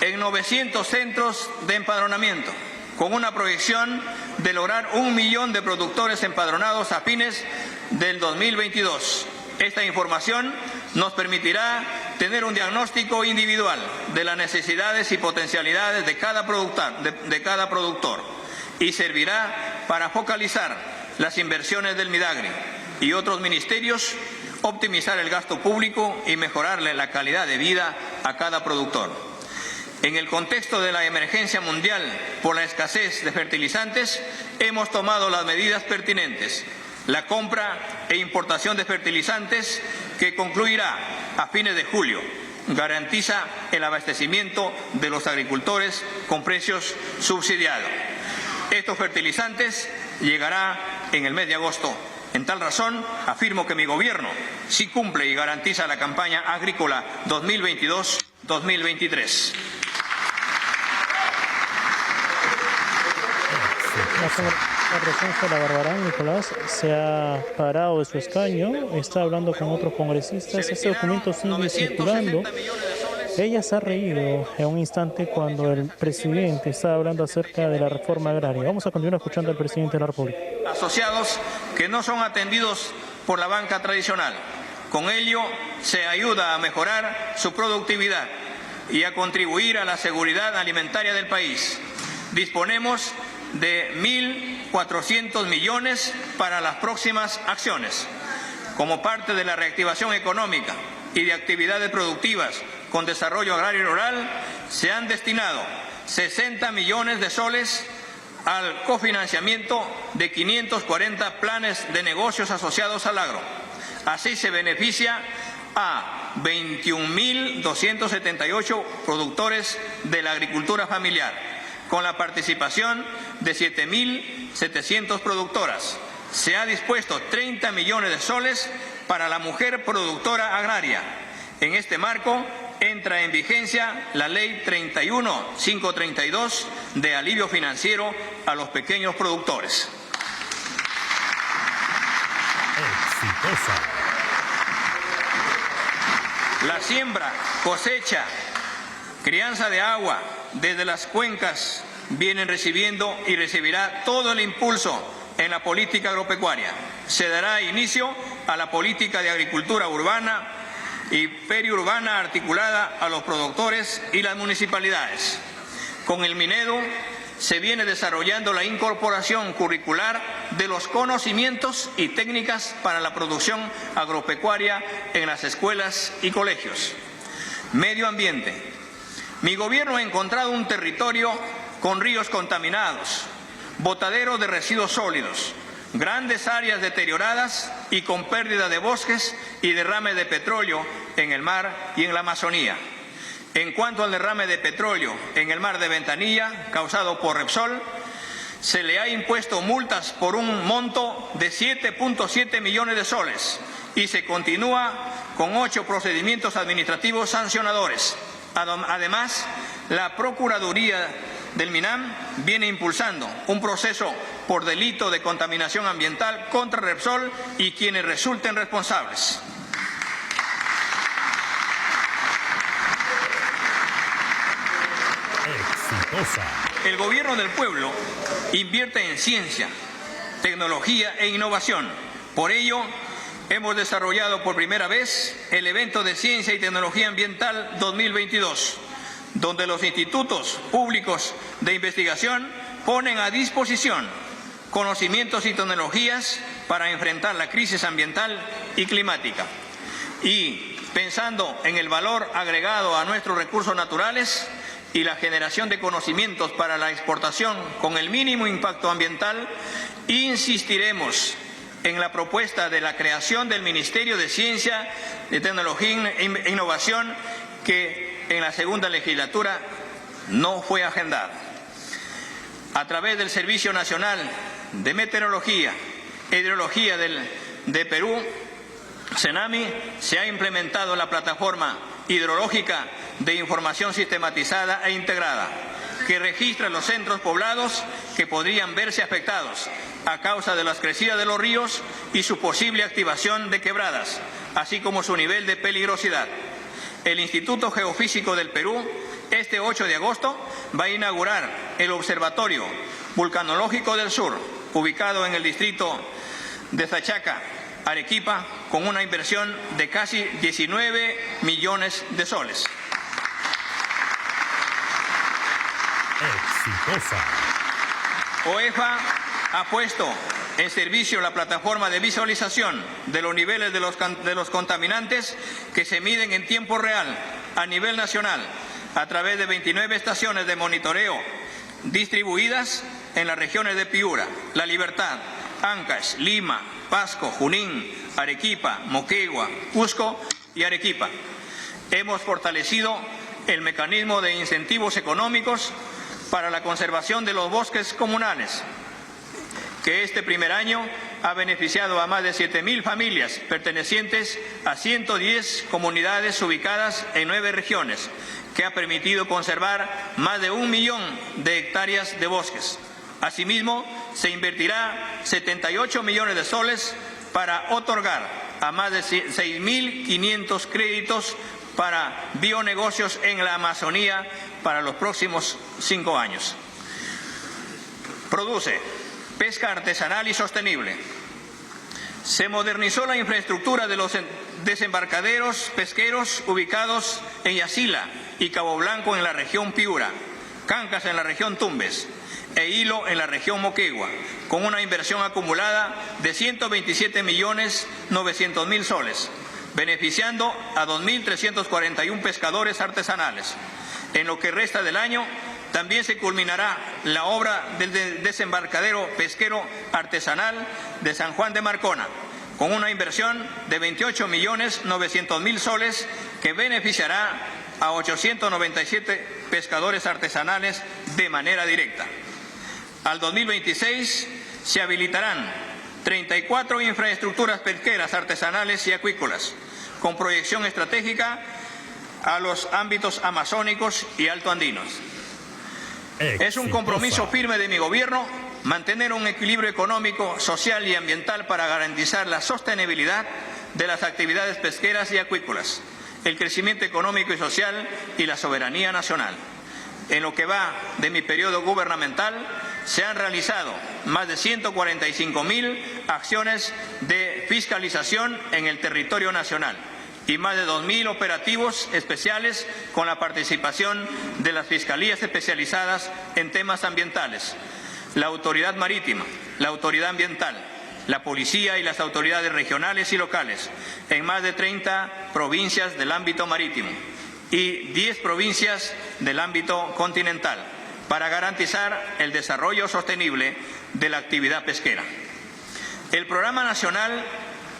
en 900 centros de empadronamiento, con una proyección de lograr 1 millón de productores empadronados a fines del 2022. Esta información nos permitirá tener un diagnóstico individual de las necesidades y potencialidades de cada productor y servirá para focalizar las inversiones del Midagri y otros ministerios, optimizar el gasto público y mejorarle la calidad de vida a cada productor. En el contexto de la emergencia mundial por la escasez de fertilizantes, hemos tomado las medidas pertinentes. La compra e importación de fertilizantes, que concluirá a fines de julio, garantiza el abastecimiento de los agricultores con precios subsidiados. Estos fertilizantes llegarán en el mes de agosto. En tal razón, afirmo que mi gobierno sí cumple y garantiza la campaña agrícola 2022-2023. La presencia de la Barbarán, Nicolás, se ha parado de su escaño, está hablando con otros congresistas. Este documento sigue circulando. Ella se ha reído en un instante cuando el presidente está hablando acerca de la reforma agraria. Vamos a continuar escuchando al presidente de la República. Asociados que no son atendidos por la banca tradicional. Con ello se ayuda a mejorar su productividad y a contribuir a la seguridad alimentaria del país. Disponemos de 1.400 millones para las próximas acciones. Como parte de la reactivación económica y de actividades productivas con desarrollo agrario y rural, se han destinado 60 millones de soles al cofinanciamiento de 540 planes de negocios asociados al agro. Así se beneficia a 21.278 productores de la agricultura familiar, con la participación de 7.700 productoras. Se ha dispuesto 30 millones de soles para la mujer productora agraria. En este marco entra en vigencia la Ley 31.532 de alivio financiero a los pequeños productores. Exitosa. La siembra, cosecha, crianza de agua desde las cuencas vienen recibiendo y recibirá todo el impulso en la política agropecuaria. Se dará inicio a la política de agricultura urbana y periurbana articulada a los productores y las municipalidades. Con el Minedu se viene desarrollando la incorporación curricular de los conocimientos y técnicas para la producción agropecuaria en las escuelas y colegios. Medio ambiente. Mi gobierno ha encontrado un territorio con ríos contaminados, botaderos de residuos sólidos, grandes áreas deterioradas y con pérdida de bosques y derrame de petróleo en el mar y en la Amazonía. En cuanto al derrame de petróleo en el mar de Ventanilla, causado por Repsol, se le ha impuesto multas por un monto de 7.7 millones de soles y se continúa con 8 procedimientos administrativos sancionadores. Además, la Procuraduría del MINAM viene impulsando un proceso por delito de contaminación ambiental contra Repsol y quienes resulten responsables. Exitosa. El gobierno del pueblo invierte en ciencia, tecnología e innovación. Por ello, hemos desarrollado por primera vez el evento de Ciencia y Tecnología Ambiental 2022, donde los institutos públicos de investigación ponen a disposición conocimientos y tecnologías para enfrentar la crisis ambiental y climática. Y pensando en el valor agregado a nuestros recursos naturales y la generación de conocimientos para la exportación con el mínimo impacto ambiental, insistiremos en la propuesta de la creación del Ministerio de Ciencia, de Tecnología e Innovación, que en la segunda legislatura no fue agendada. A través del Servicio Nacional de Meteorología e Hidrología de Perú, CENAMI, se ha implementado la plataforma hidrológica de información sistematizada e integrada, que registra los centros poblados que podrían verse afectados a causa de las crecidas de los ríos y su posible activación de quebradas, así como su nivel de peligrosidad. El Instituto Geofísico del Perú, este 8 de agosto, va a inaugurar el Observatorio Vulcanológico del Sur, ubicado en el distrito de Zachaca, Arequipa, con una inversión de casi 19 millones de soles. Exitosa. OEFA ha puesto en servicio la plataforma de visualización de los niveles de los contaminantes que se miden en tiempo real a nivel nacional a través de 29 estaciones de monitoreo distribuidas en las regiones de Piura, La Libertad, Ancash, Lima, Pasco, Junín, Arequipa, Moquegua, Cusco y Arequipa. Hemos fortalecido el mecanismo de incentivos económicos para la conservación de los bosques comunales, que este primer año ha beneficiado a más de 7.000 familias pertenecientes a 110 comunidades ubicadas en 9 regiones, que ha permitido conservar más de 1 millón de hectáreas de bosques. Asimismo, se invertirá 78 millones de soles para otorgar a más de 6.500 créditos para bionegocios en la Amazonía para los próximos 5 años. Produce pesca artesanal y sostenible. Se modernizó la infraestructura de los desembarcaderos pesqueros ubicados en Yacila y Cabo Blanco en la región Piura, Cancas en la región Tumbes e Hilo en la región Moquegua, con una inversión acumulada de 127.900.000 soles, beneficiando a 2.341 pescadores artesanales. En lo que resta del año, también se culminará la obra del desembarcadero pesquero artesanal de San Juan de Marcona, con una inversión de 28.900.000 soles que beneficiará a 897 pescadores artesanales de manera directa. Al 2026 se habilitarán 34 infraestructuras pesqueras artesanales y acuícolas, con proyección estratégica a los ámbitos amazónicos y altoandinos. Es un compromiso firme de mi gobierno mantener un equilibrio económico, social y ambiental para garantizar la sostenibilidad de las actividades pesqueras y acuícolas, el crecimiento económico y social y la soberanía nacional. En lo que va de mi periodo gubernamental, se han realizado más de 145.000 acciones de fiscalización en el territorio nacional y más de 2.000 operativos especiales con la participación de las fiscalías especializadas en temas ambientales, la autoridad marítima, la autoridad ambiental, la policía y las autoridades regionales y locales en más de 30 provincias del ámbito marítimo y 10 provincias del ámbito continental, para garantizar el desarrollo sostenible de la actividad pesquera. El Programa Nacional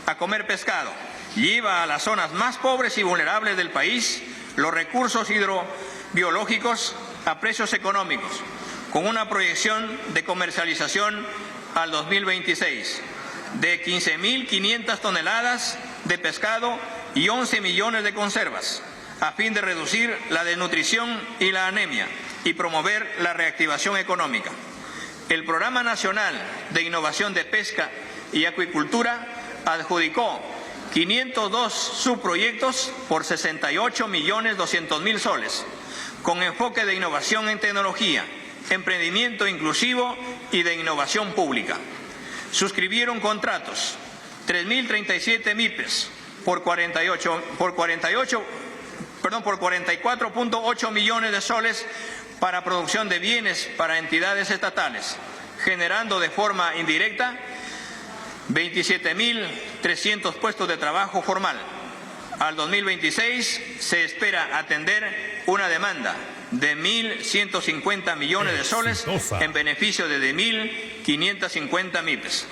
A Comer Pescado lleva a las zonas más pobres y vulnerables del país los recursos hidrobiológicos a precios económicos, con una proyección de comercialización al 2026 de 15.500 toneladas de pescado y 11 millones de conservas, a fin de reducir la desnutrición y la anemia y promover la reactivación económica. El Programa Nacional de Innovación de Pesca y Acuicultura adjudicó 502 subproyectos por 68.200.000 soles, con enfoque de innovación en tecnología, emprendimiento inclusivo y de innovación pública. Suscribieron contratos 3.037 MIPES por 44.8 millones de soles para producción de bienes para entidades estatales, generando de forma indirecta 27.300 puestos de trabajo formal. Al 2026 se espera atender una demanda de 1.150 millones de soles en beneficio de 1.550 MIPES.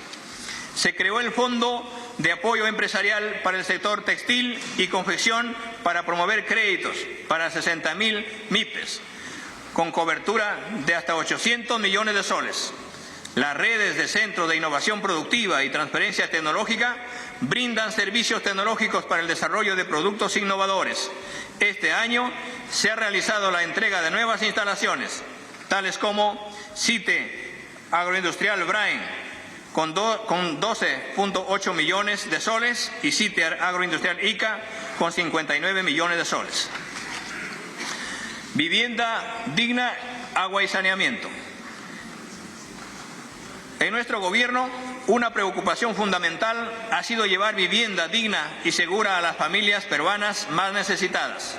Se creó el Fondo de Apoyo Empresarial para el sector textil y confección para promover créditos para 60.000 MIPYMES, con cobertura de hasta 800 millones de soles. Las redes de Centros de Innovación Productiva y Transferencia Tecnológica brindan servicios tecnológicos para el desarrollo de productos innovadores. Este año se ha realizado la entrega de nuevas instalaciones, tales como CITE Agroindustrial Brain, con 12.8 millones de soles, y CITE Agroindustrial ICA, con 59 millones de soles. Vivienda digna, agua y saneamiento. En nuestro gobierno, una preocupación fundamental ha sido llevar vivienda digna y segura a las familias peruanas más necesitadas.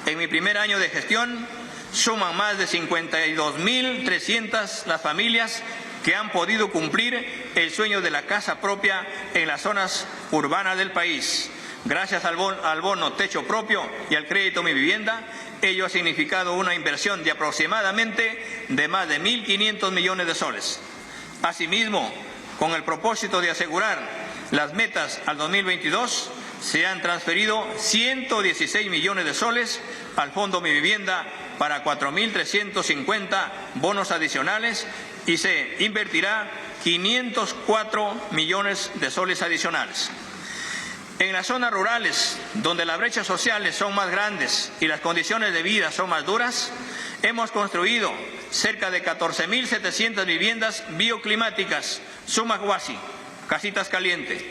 En mi primer año de gestión, suman más de 52.300 las familias que han podido cumplir el sueño de la casa propia en las zonas urbanas del país. Gracias al bono techo propio y al crédito Mi Vivienda, ello ha significado una inversión de aproximadamente de más de 1.500 millones de soles. Asimismo, con el propósito de asegurar las metas al 2022, se han transferido 116 millones de soles al Fondo Mi Vivienda para 4.350 bonos adicionales y se invertirá 504 millones de soles adicionales. En las zonas rurales, donde las brechas sociales son más grandes y las condiciones de vida son más duras, hemos construido cerca de 14.700 viviendas bioclimáticas, Sumaguasi, casitas calientes,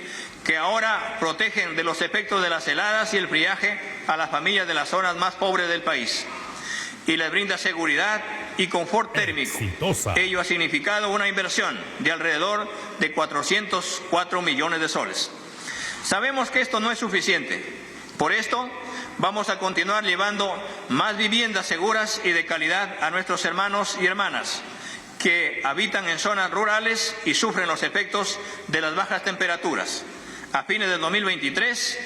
que ahora protegen de los efectos de las heladas y el friaje a las familias de las zonas más pobres del país y les brinda seguridad y confort térmico. Exitosa. Ello ha significado una inversión de alrededor de 404 millones de soles. Sabemos que esto no es suficiente. Por esto, vamos a continuar llevando más viviendas seguras y de calidad a nuestros hermanos y hermanas que habitan en zonas rurales y sufren los efectos de las bajas temperaturas. A fines del 2023,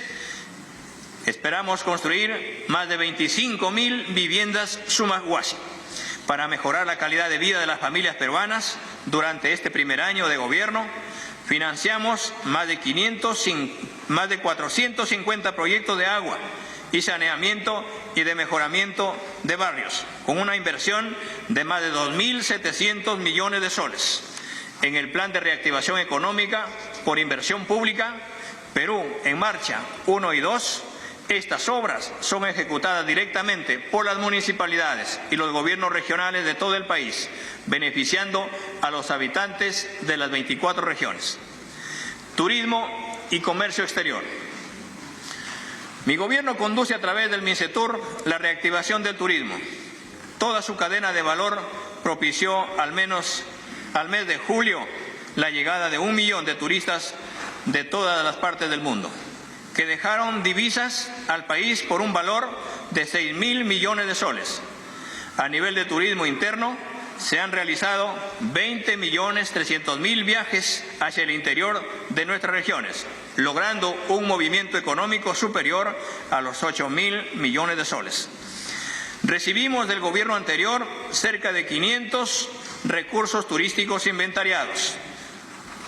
esperamos construir más de 25.000 viviendas Sumaguasi para mejorar la calidad de vida de las familias peruanas. Durante este primer año de gobierno, financiamos más de 450 proyectos de agua y saneamiento y de mejoramiento de barrios, con una inversión de más de 2.700 millones de soles. En el Plan de Reactivación Económica por Inversión Pública, Perú en Marcha 1 y 2, estas obras son ejecutadas directamente por las municipalidades y los gobiernos regionales de todo el país, beneficiando a los habitantes de las 24 regiones. Turismo y comercio exterior. Mi gobierno conduce a través del MINCETUR la reactivación del turismo. Toda su cadena de valor propició al mes de julio la llegada de 1 millón de turistas de todas las partes del mundo, que dejaron divisas al país por un valor de 6.000 millones de soles. A nivel de turismo interno, se han realizado 20.300.000 viajes hacia el interior de nuestras regiones, logrando un movimiento económico superior a los 8.000 millones de soles. Recibimos del gobierno anterior cerca de 500 recursos turísticos inventariados.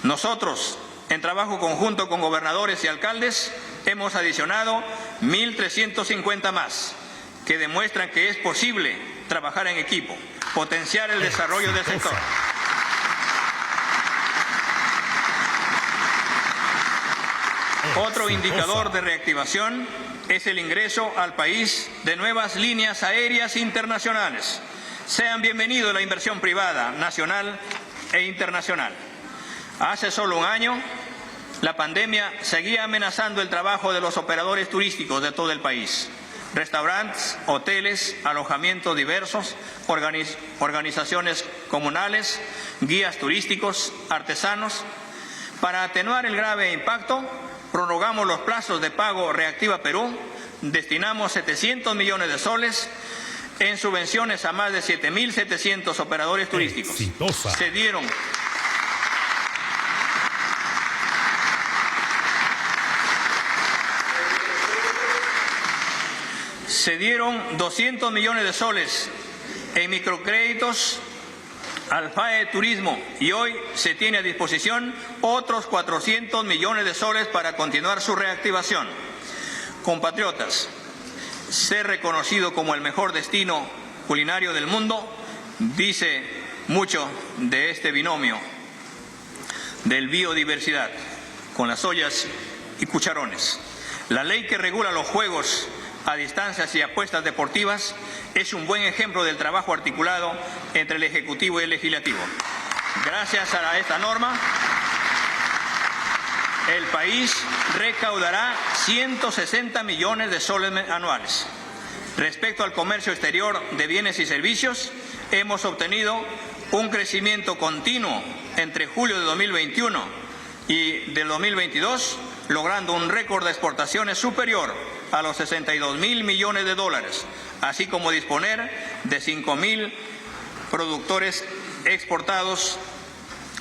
Nosotros, en trabajo conjunto con gobernadores y alcaldes, hemos adicionado 1.350 más, que demuestran que es posible trabajar en equipo, potenciar el desarrollo del sector. Otro indicador de reactivación es el ingreso al país de nuevas líneas aéreas internacionales. Sean bienvenidos la inversión privada, nacional e internacional. Hace solo un año, la pandemia seguía amenazando el trabajo de los operadores turísticos de todo el país. Restaurantes, hoteles, alojamientos diversos, organizaciones comunales, guías turísticos, artesanos. Para atenuar el grave impacto, prorrogamos los plazos de pago Reactiva Perú, destinamos 700 millones de soles en subvenciones a más de 7.700 operadores turísticos. Exitosa. Se dieron 200 millones de soles en microcréditos al FAE Turismo y hoy se tiene a disposición otros 400 millones de soles para continuar su reactivación. Compatriotas, ser reconocido como el mejor destino culinario del mundo dice mucho de este binomio del biodiversidad con las ollas y cucharones. La ley que regula los juegos a distancias y apuestas deportivas es un buen ejemplo del trabajo articulado entre el Ejecutivo y el Legislativo. Gracias a esta norma, el país recaudará 160 millones de soles anuales. Respecto al comercio exterior de bienes y servicios, hemos obtenido un crecimiento continuo entre julio de 2021 y del 2022, logrando un récord de exportaciones superior a los 62.000 millones de dólares, así como disponer de 5.000 productores exportados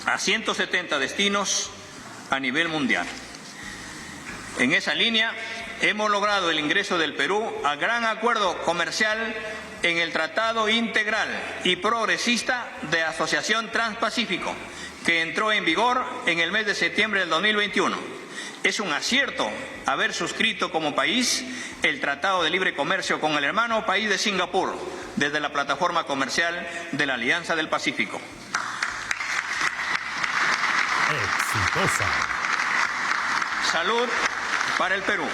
a 170 destinos a nivel mundial. En esa línea, hemos logrado el ingreso del Perú al gran acuerdo comercial en el Tratado Integral y Progresista de Asociación Transpacífico, que entró en vigor en el mes de septiembre del 2021. Es un acierto haber suscrito como país el Tratado de Libre Comercio con el hermano país de Singapur desde la plataforma comercial de la Alianza del Pacífico. Exitosa. Salud para el Perú.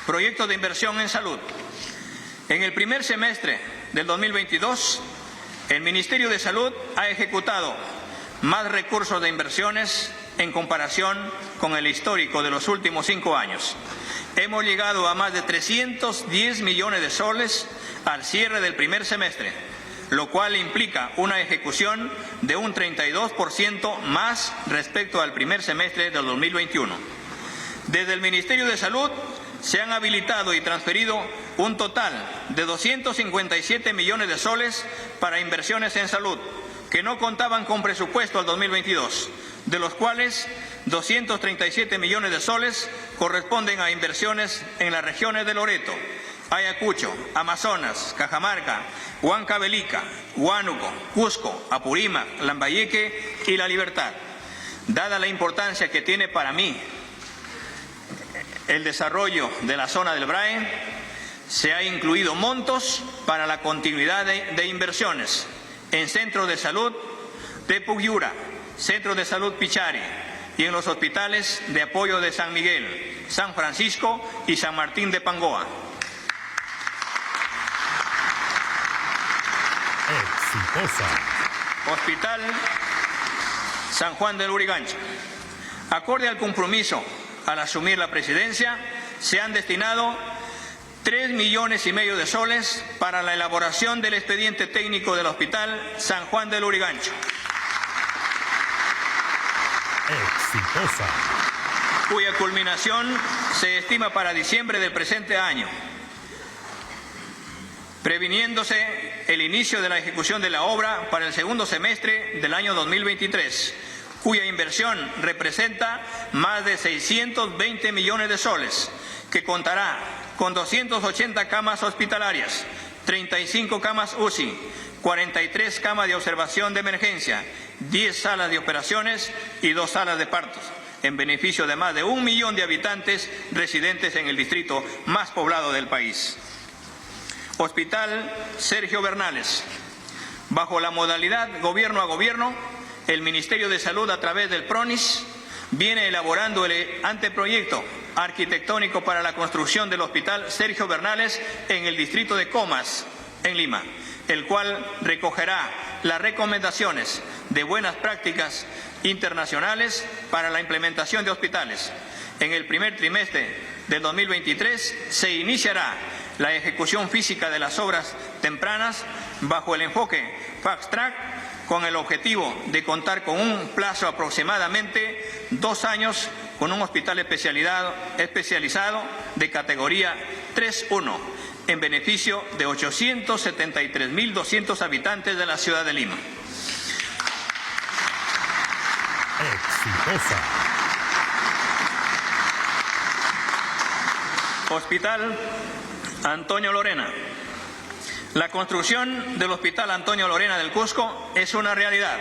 Proyectos de inversión en salud. En el primer semestre del 2022, el Ministerio de Salud ha ejecutado más recursos de inversiones en comparación con el histórico de los últimos 5 años. Hemos llegado a más de 310 millones de soles al cierre del primer semestre, lo cual implica una ejecución de un 32% más respecto al primer semestre del 2021. Desde el Ministerio de Salud se han habilitado y transferido un total de 257 millones de soles para inversiones en salud, que no contaban con presupuesto al 2022, de los cuales 237 millones de soles corresponden a inversiones en las regiones de Loreto, Ayacucho, Amazonas, Cajamarca, Huancavelica, Huánuco, Cusco, Apurímac, Lambayeque y La Libertad. Dada la importancia que tiene para mí el desarrollo de la zona del BRAE, se ha incluido montos para la continuidad de inversiones en centros de salud de Pugyura, Centro de Salud Pichari y en los hospitales de apoyo de San Miguel, San Francisco y San Martín de Pangoa. Exitosa. Hospital San Juan del Lurigancho. Acorde al compromiso al asumir la presidencia, se han destinado 3,5 millones de soles para la elaboración del expediente técnico del Hospital San Juan del Lurigancho. Exitosa. Cuya culminación se estima para diciembre del presente año, previniéndose el inicio de la ejecución de la obra para el segundo semestre del año 2023, cuya inversión representa más de 620 millones de soles, que contará con 280 camas hospitalarias, 35 camas UCI, 43 camas de observación de emergencia, 10 salas de operaciones y 2 salas de partos, en beneficio de más de 1 millón de habitantes residentes en el distrito más poblado del país. Hospital Sergio Bernales. Bajo la modalidad gobierno a gobierno, el Ministerio de Salud, a través del PRONIS, viene elaborando el anteproyecto arquitectónico para la construcción del Hospital Sergio Bernales en el distrito de Comas, en Lima, el cual recogerá las recomendaciones de buenas prácticas internacionales para la implementación de hospitales. En el primer trimestre del 2023 se iniciará la ejecución física de las obras tempranas bajo el enfoque Fast Track, con el objetivo de contar con un plazo aproximadamente 2 años con un hospital especializado de categoría 3-1, en beneficio de 873.200 habitantes de la ciudad de Lima. Exitosa. Hospital Antonio Lorena. La construcción del Hospital Antonio Lorena del Cusco es una realidad.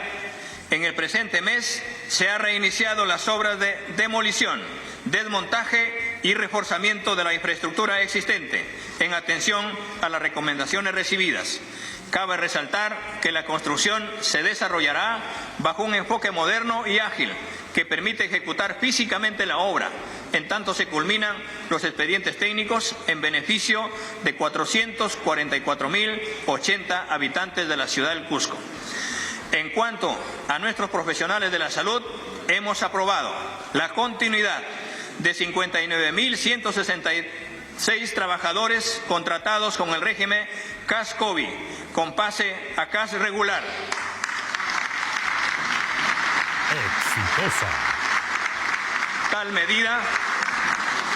En el presente mes se han reiniciado las obras de demolición, desmontaje y reforzamiento de la infraestructura existente en atención a las recomendaciones recibidas. Cabe resaltar que la construcción se desarrollará bajo un enfoque moderno y ágil que permite ejecutar físicamente la obra, en tanto se culminan los expedientes técnicos en beneficio de 444.080 habitantes de la ciudad del Cusco. En cuanto a nuestros profesionales de la salud, hemos aprobado la continuidad de 59.166 trabajadores contratados con el régimen CAS-COVID, con pase a CAS regular. Exitosa. Tal medida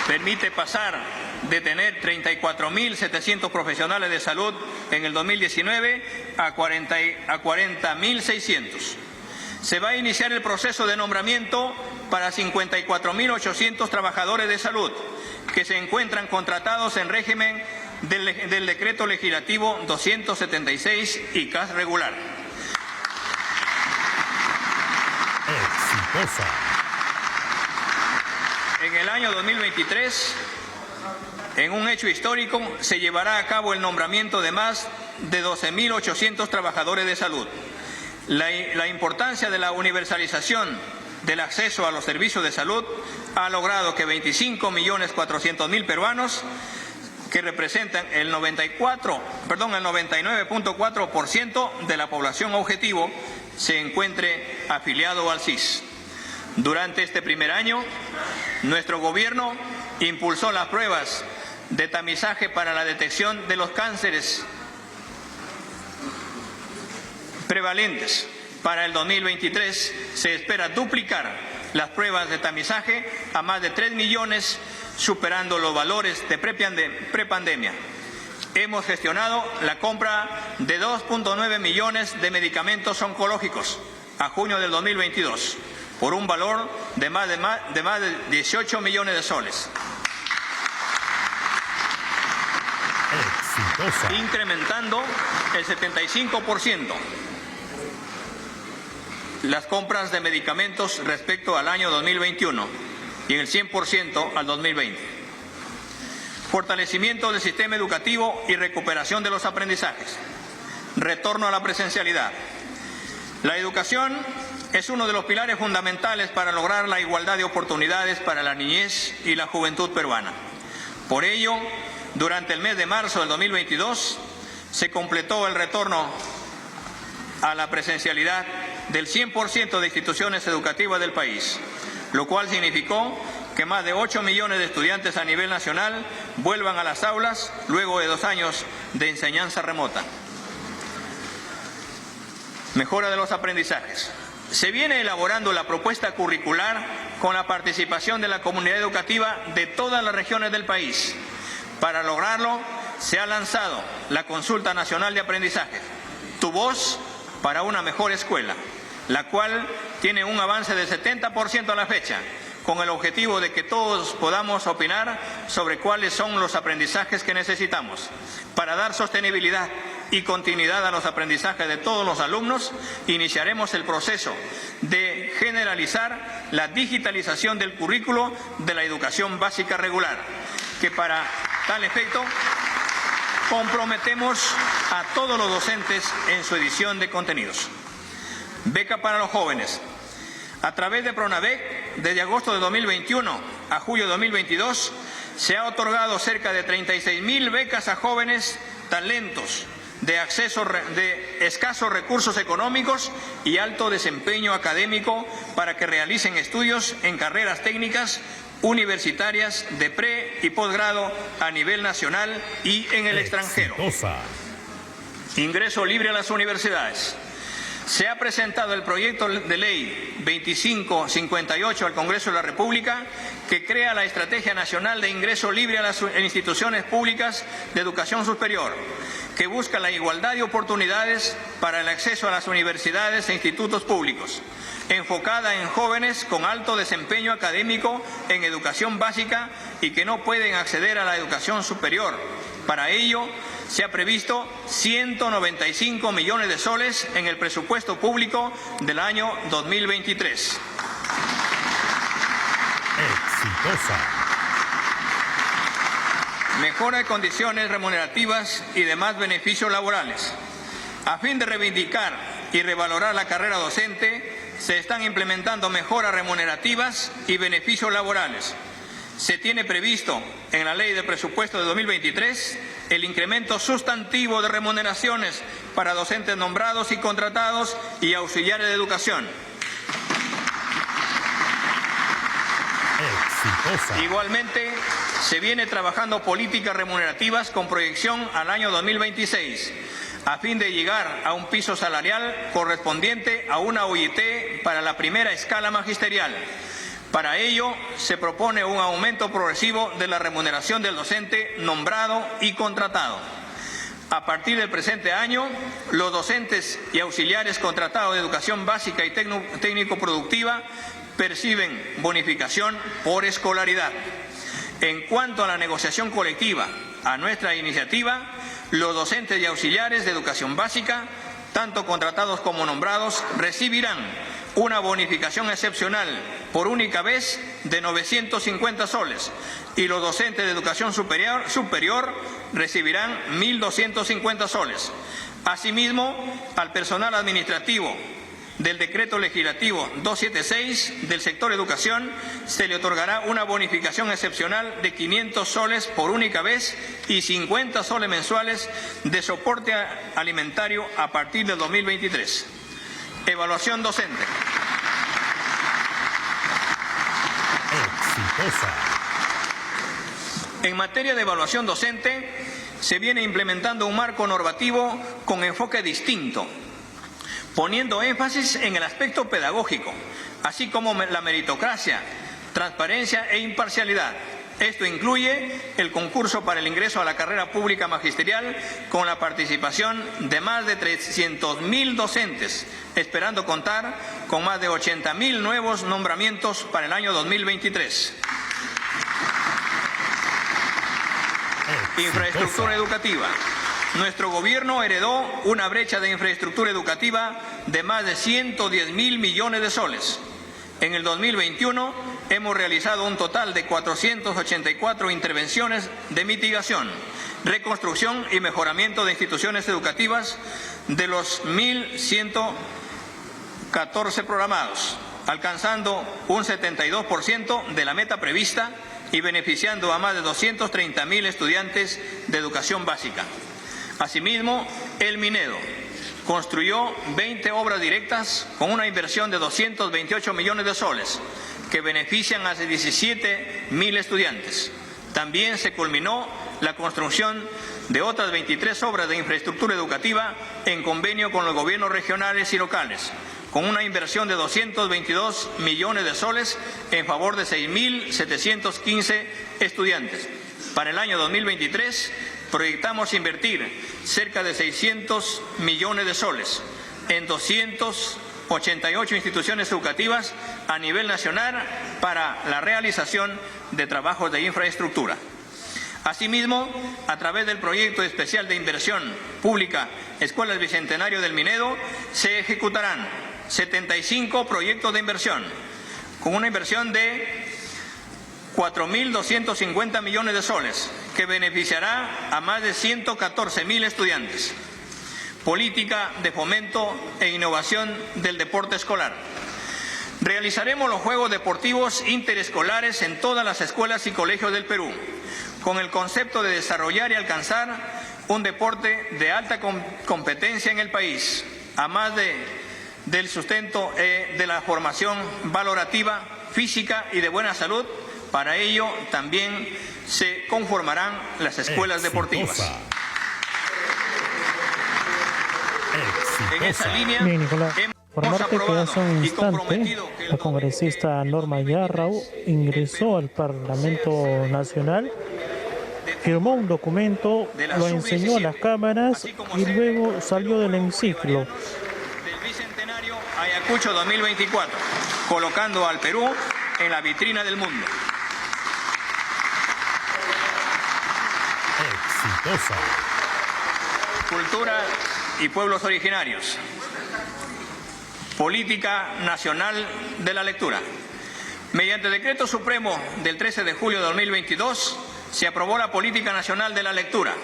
permite pasar de tener 34.700 profesionales de salud en el 2019 a 40.600. Se va a iniciar el proceso de nombramiento para 54.800 trabajadores de salud que se encuentran contratados en régimen del decreto legislativo 276 y CAS regular. Exitosa. En el año 2023, en un hecho histórico, se llevará a cabo el nombramiento de más de 12.800 trabajadores de salud. La importancia de la universalización del acceso a los servicios de salud ha logrado que 25.400.000 peruanos, que representan el 99.4% de la población objetivo, se encuentre afiliado al SIS. Durante este primer año, nuestro gobierno impulsó las pruebas de tamizaje para la detección de los cánceres prevalentes. Para el 2023 se espera duplicar las pruebas de tamizaje a más de 3 millones, superando los valores de prepandemia. Hemos gestionado la compra de 2.9 millones de medicamentos oncológicos a junio del 2022, por un valor de más de 18 millones de soles. Exitosa. Incrementando el 75% las compras de medicamentos respecto al año 2021 y en el 100% al 2020. Fortalecimiento del sistema educativo y recuperación de los aprendizajes. Retorno a la presencialidad. La educación es uno de los pilares fundamentales para lograr la igualdad de oportunidades para la niñez y la juventud peruana. Por ello, durante el mes de marzo del 2022, se completó el retorno a la presencialidad del 100% de instituciones educativas del país, lo cual significó que más de 8 millones de estudiantes a nivel nacional vuelvan a las aulas luego de 2 años de enseñanza remota. Mejora de los aprendizajes. Se viene elaborando la propuesta curricular con la participación de la comunidad educativa de todas las regiones del país. Para lograrlo, se ha lanzado la Consulta Nacional de Aprendizaje, Tu Voz para una Mejor Escuela, la cual tiene un avance del 70% a la fecha, con el objetivo de que todos podamos opinar sobre cuáles son los aprendizajes que necesitamos. Para dar sostenibilidad y continuidad a los aprendizajes de todos los alumnos, iniciaremos el proceso de generalizar la digitalización del currículo de la educación básica regular, que para tal efecto comprometemos a todos los docentes en su edición de contenidos. Beca para los jóvenes. A través de Pronavec, desde agosto de 2021 a julio de 2022, se ha otorgado cerca de 36.000 becas a jóvenes talentos de escasos recursos económicos y alto desempeño académico para que realicen estudios en carreras técnicas universitarias de pre y posgrado a nivel nacional y en el extranjero. Ingreso libre a las universidades. Se ha presentado el proyecto de ley 2558 al Congreso de la República, que crea la Estrategia Nacional de Ingreso Libre a las instituciones públicas de educación superior, que busca la igualdad de oportunidades para el acceso a las universidades e institutos públicos, enfocada en jóvenes con alto desempeño académico en educación básica y que no pueden acceder a la educación superior. Para ello, se ha previsto 195 millones de soles en el presupuesto público del año 2023. Exitosa. Mejora de condiciones remunerativas y demás beneficios laborales. A fin de reivindicar y revalorar la carrera docente, se están implementando mejoras remunerativas y beneficios laborales. Se tiene previsto en la Ley de Presupuesto de 2023 el incremento sustantivo de remuneraciones para docentes nombrados y contratados y auxiliares de educación. Exitosa. Igualmente, se viene trabajando políticas remunerativas con proyección al año 2026, a fin de llegar a un piso salarial correspondiente a una OIT para la primera escala magisterial. Para ello, se propone un aumento progresivo de la remuneración del docente nombrado y contratado. A partir del presente año, los docentes y auxiliares contratados de educación básica y técnico-productiva perciben bonificación por escolaridad. En cuanto a la negociación colectiva, a nuestra iniciativa, los docentes y auxiliares de educación básica, tanto contratados como nombrados, recibirán una bonificación excepcional por única vez de 950 soles y los docentes de educación superior recibirán 1.250 soles. Asimismo, al personal administrativo del Decreto Legislativo 276 del sector educación se le otorgará una bonificación excepcional de 500 soles por única vez y 50 soles mensuales de soporte alimentario a partir del 2023. Evaluación docente. Exitosa. En materia de evaluación docente, se viene implementando un marco normativo con enfoque distinto, poniendo énfasis en el aspecto pedagógico, así como la meritocracia, transparencia e imparcialidad. Esto incluye el concurso para el ingreso a la carrera pública magisterial con la participación de más de 300.000 docentes, esperando contar con más de 80.000 nuevos nombramientos para el año 2023. Infraestructura educativa. Nuestro gobierno heredó una brecha de infraestructura educativa de más de 110.000 millones de soles. En el 2021 hemos realizado un total de 484 intervenciones de mitigación, reconstrucción y mejoramiento de instituciones educativas de los 1.114 programados, alcanzando un 72% de la meta prevista y beneficiando a más de 230.000 estudiantes de educación básica. Asimismo, el Minedo construyó 20 obras directas con una inversión de 228 millones de soles que benefician a 17.000 estudiantes. También se culminó la construcción de otras 23 obras de infraestructura educativa en convenio con los gobiernos regionales y locales, con una inversión de 222 millones de soles en favor de 6.715 estudiantes. Para el año 2023, proyectamos invertir cerca de 600 millones de soles en 288 instituciones educativas a nivel nacional para la realización de trabajos de infraestructura. Asimismo, a través del proyecto especial de inversión pública Escuelas Bicentenario del Minedo, se ejecutarán 75 proyectos de inversión, con una inversión de 4.250 millones de soles, que beneficiará a más de 114.000 estudiantes. Política de fomento e innovación del deporte escolar. Realizaremos los Juegos Deportivos Interescolares en todas las escuelas y colegios del Perú, con el concepto de desarrollar y alcanzar un deporte de alta competencia en el país, además del sustento de la formación valorativa, física y de buena salud. Para ello también se conformarán las escuelas deportivas. En esa línea, Bien, Nicolás, informarte que hace un instante la congresista Norma Yarrau ingresó al Parlamento Nacional, firmó un documento, lo enseñó a las cámaras y luego salió del hemiciclo. del Bicentenario Ayacucho 2024, colocando al Perú en la vitrina del mundo. Exitosa. cultura y pueblos originarios. Política Nacional de la Lectura. Mediante Decreto Supremo del 13 de julio de 2022, se aprobó la Política Nacional de la Lectura,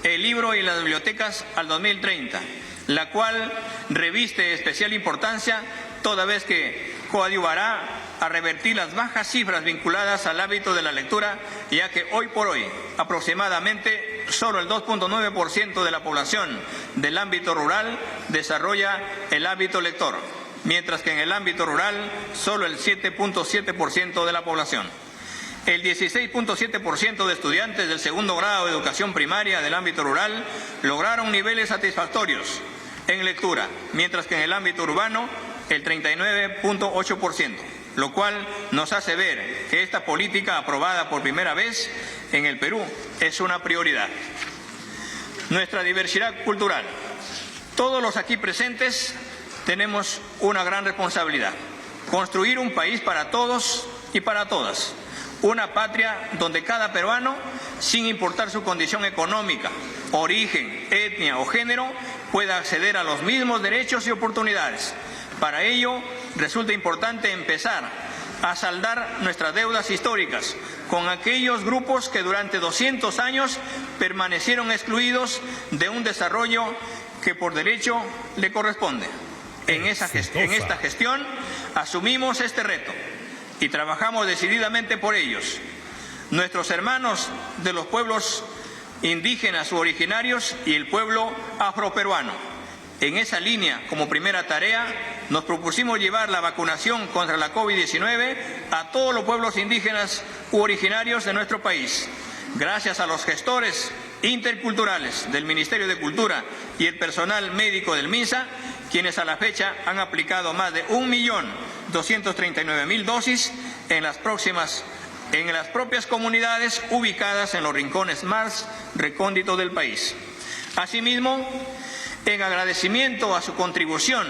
el libro y las bibliotecas al 2030, la cual reviste especial importancia toda vez que coadyuvará a revertir las bajas cifras vinculadas al hábito de la lectura, ya que hoy por hoy aproximadamente solo el 2.9% de la población del ámbito rural desarrolla el hábito lector, mientras que en el ámbito rural solo el 7.7% de la población. El 16.7% de estudiantes del segundo grado de educación primaria del ámbito rural lograron niveles satisfactorios en lectura, mientras que en el ámbito urbano el 39.8%, lo cual nos hace ver que esta política aprobada por primera vez en el Perú es una prioridad. Nuestra diversidad cultural. Todos los aquí presentes tenemos una gran responsabilidad: construir un país para todos y para todas. Una patria donde cada peruano, sin importar su condición económica, origen, etnia o género, pueda acceder a los mismos derechos y oportunidades. Para ello, resulta importante empezar a saldar nuestras deudas históricas con aquellos grupos que durante 200 años permanecieron excluidos de un desarrollo que por derecho le corresponde. En esta gestión asumimos este reto y trabajamos decididamente por ellos. Nuestros hermanos de los pueblos indígenas u originarios y el pueblo afroperuano. En esa línea, como primera tarea, nos propusimos llevar la vacunación contra la COVID-19 a todos los pueblos indígenas u originarios de nuestro país. Gracias a los gestores interculturales del Ministerio de Cultura y el personal médico del MINSA, quienes a la fecha han aplicado más de 1.239.000 dosis en las propias comunidades ubicadas en los rincones más recónditos del país. Asimismo, en agradecimiento a su contribución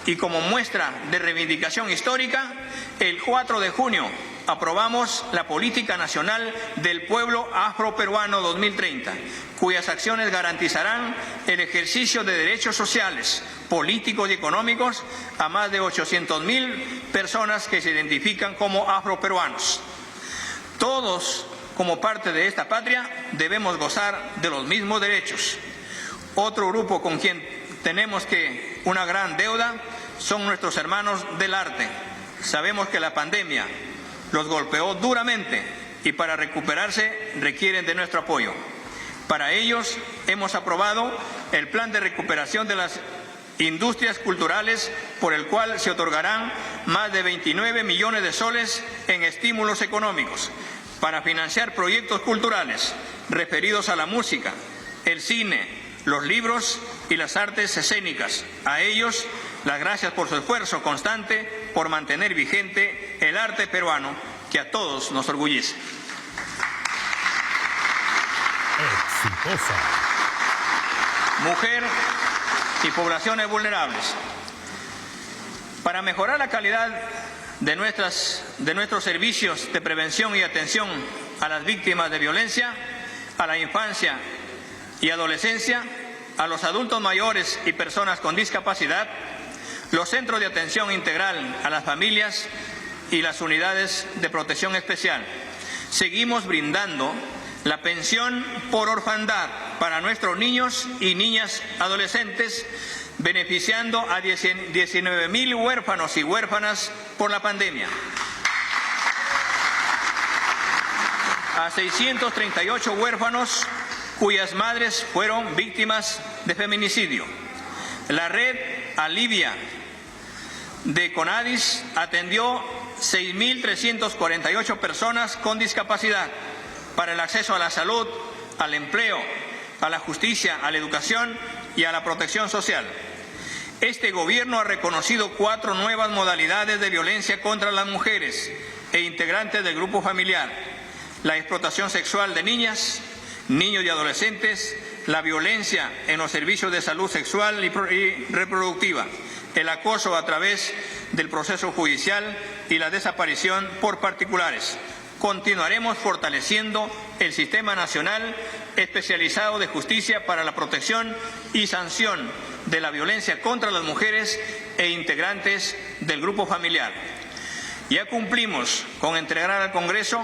y como muestra de reivindicación histórica, el 4 de junio aprobamos la Política Nacional del Pueblo Afroperuano 2030, cuyas acciones garantizarán el ejercicio de derechos sociales, políticos y económicos a más de 800.000 personas que se identifican como afroperuanos. Todos, como parte de esta patria, debemos gozar de los mismos derechos. Otro grupo con quien tenemos una gran deuda son nuestros hermanos del arte. Sabemos que la pandemia los golpeó duramente y para recuperarse requieren de nuestro apoyo. Para ellos hemos aprobado el Plan de Recuperación de las Industrias Culturales, por el cual se otorgarán más de 29 millones de soles en estímulos económicos para financiar proyectos culturales referidos a la música, el cine, los libros y las artes escénicas. A ellos, las gracias por su esfuerzo constante por mantener vigente el arte peruano, que a todos nos orgullece. Exitosa. Mujer y poblaciones vulnerables. Para mejorar la calidad de nuestros servicios de prevención y atención a las víctimas de violencia, a la infancia y adolescencia, a los adultos mayores y personas con discapacidad, los centros de atención integral a las familias y las unidades de protección especial. Seguimos brindando la pensión por orfandad para nuestros niños y niñas adolescentes, beneficiando a 19.000 huérfanos y huérfanas por la pandemia, a 638 huérfanos cuyas madres fueron víctimas de feminicidio. La red Alivia de CONADIS atendió 6.348 personas con discapacidad para el acceso a la salud, al empleo, a la justicia, a la educación y a la protección social. Este gobierno ha reconocido 4 nuevas modalidades de violencia contra las mujeres e integrantes del grupo familiar: la explotación sexual de niñas, niños y adolescentes, la violencia en los servicios de salud sexual y reproductiva, el acoso a través del proceso judicial y la desaparición por particulares. Continuaremos fortaleciendo el Sistema Nacional especializado de justicia para la protección y sanción de la violencia contra las mujeres e integrantes del grupo familiar. Ya cumplimos con entregar al Congreso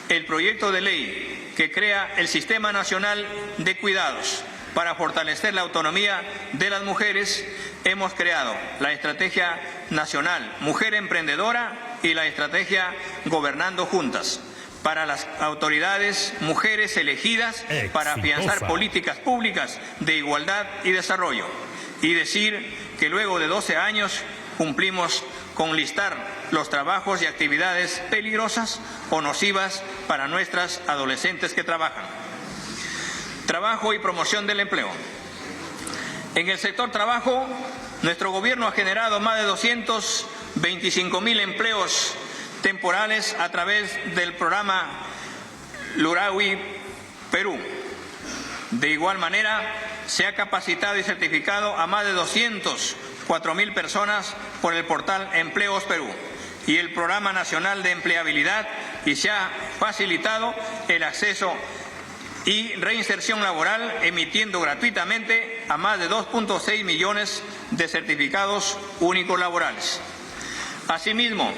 el proyecto de ley que crea el Sistema Nacional de Cuidados. Para fortalecer la autonomía de las mujeres, hemos creado la Estrategia Nacional Mujer Emprendedora y la Estrategia Gobernando Juntas para las autoridades mujeres elegidas para afianzar políticas públicas de igualdad y desarrollo. Y decir que luego de 12 años cumplimos con listar los trabajos y actividades peligrosas o nocivas para nuestras adolescentes que trabajan. Trabajo y promoción del empleo. En el sector trabajo, nuestro gobierno ha generado más de 225.000 empleos temporales a través del programa Lurawi Perú. De igual manera, se ha capacitado y certificado a más de 204.000 personas por el portal Empleos Perú y el Programa Nacional de Empleabilidad, y se ha facilitado el acceso y reinserción laboral, emitiendo gratuitamente a más de 2.6 millones de certificados únicos laborales. Asimismo,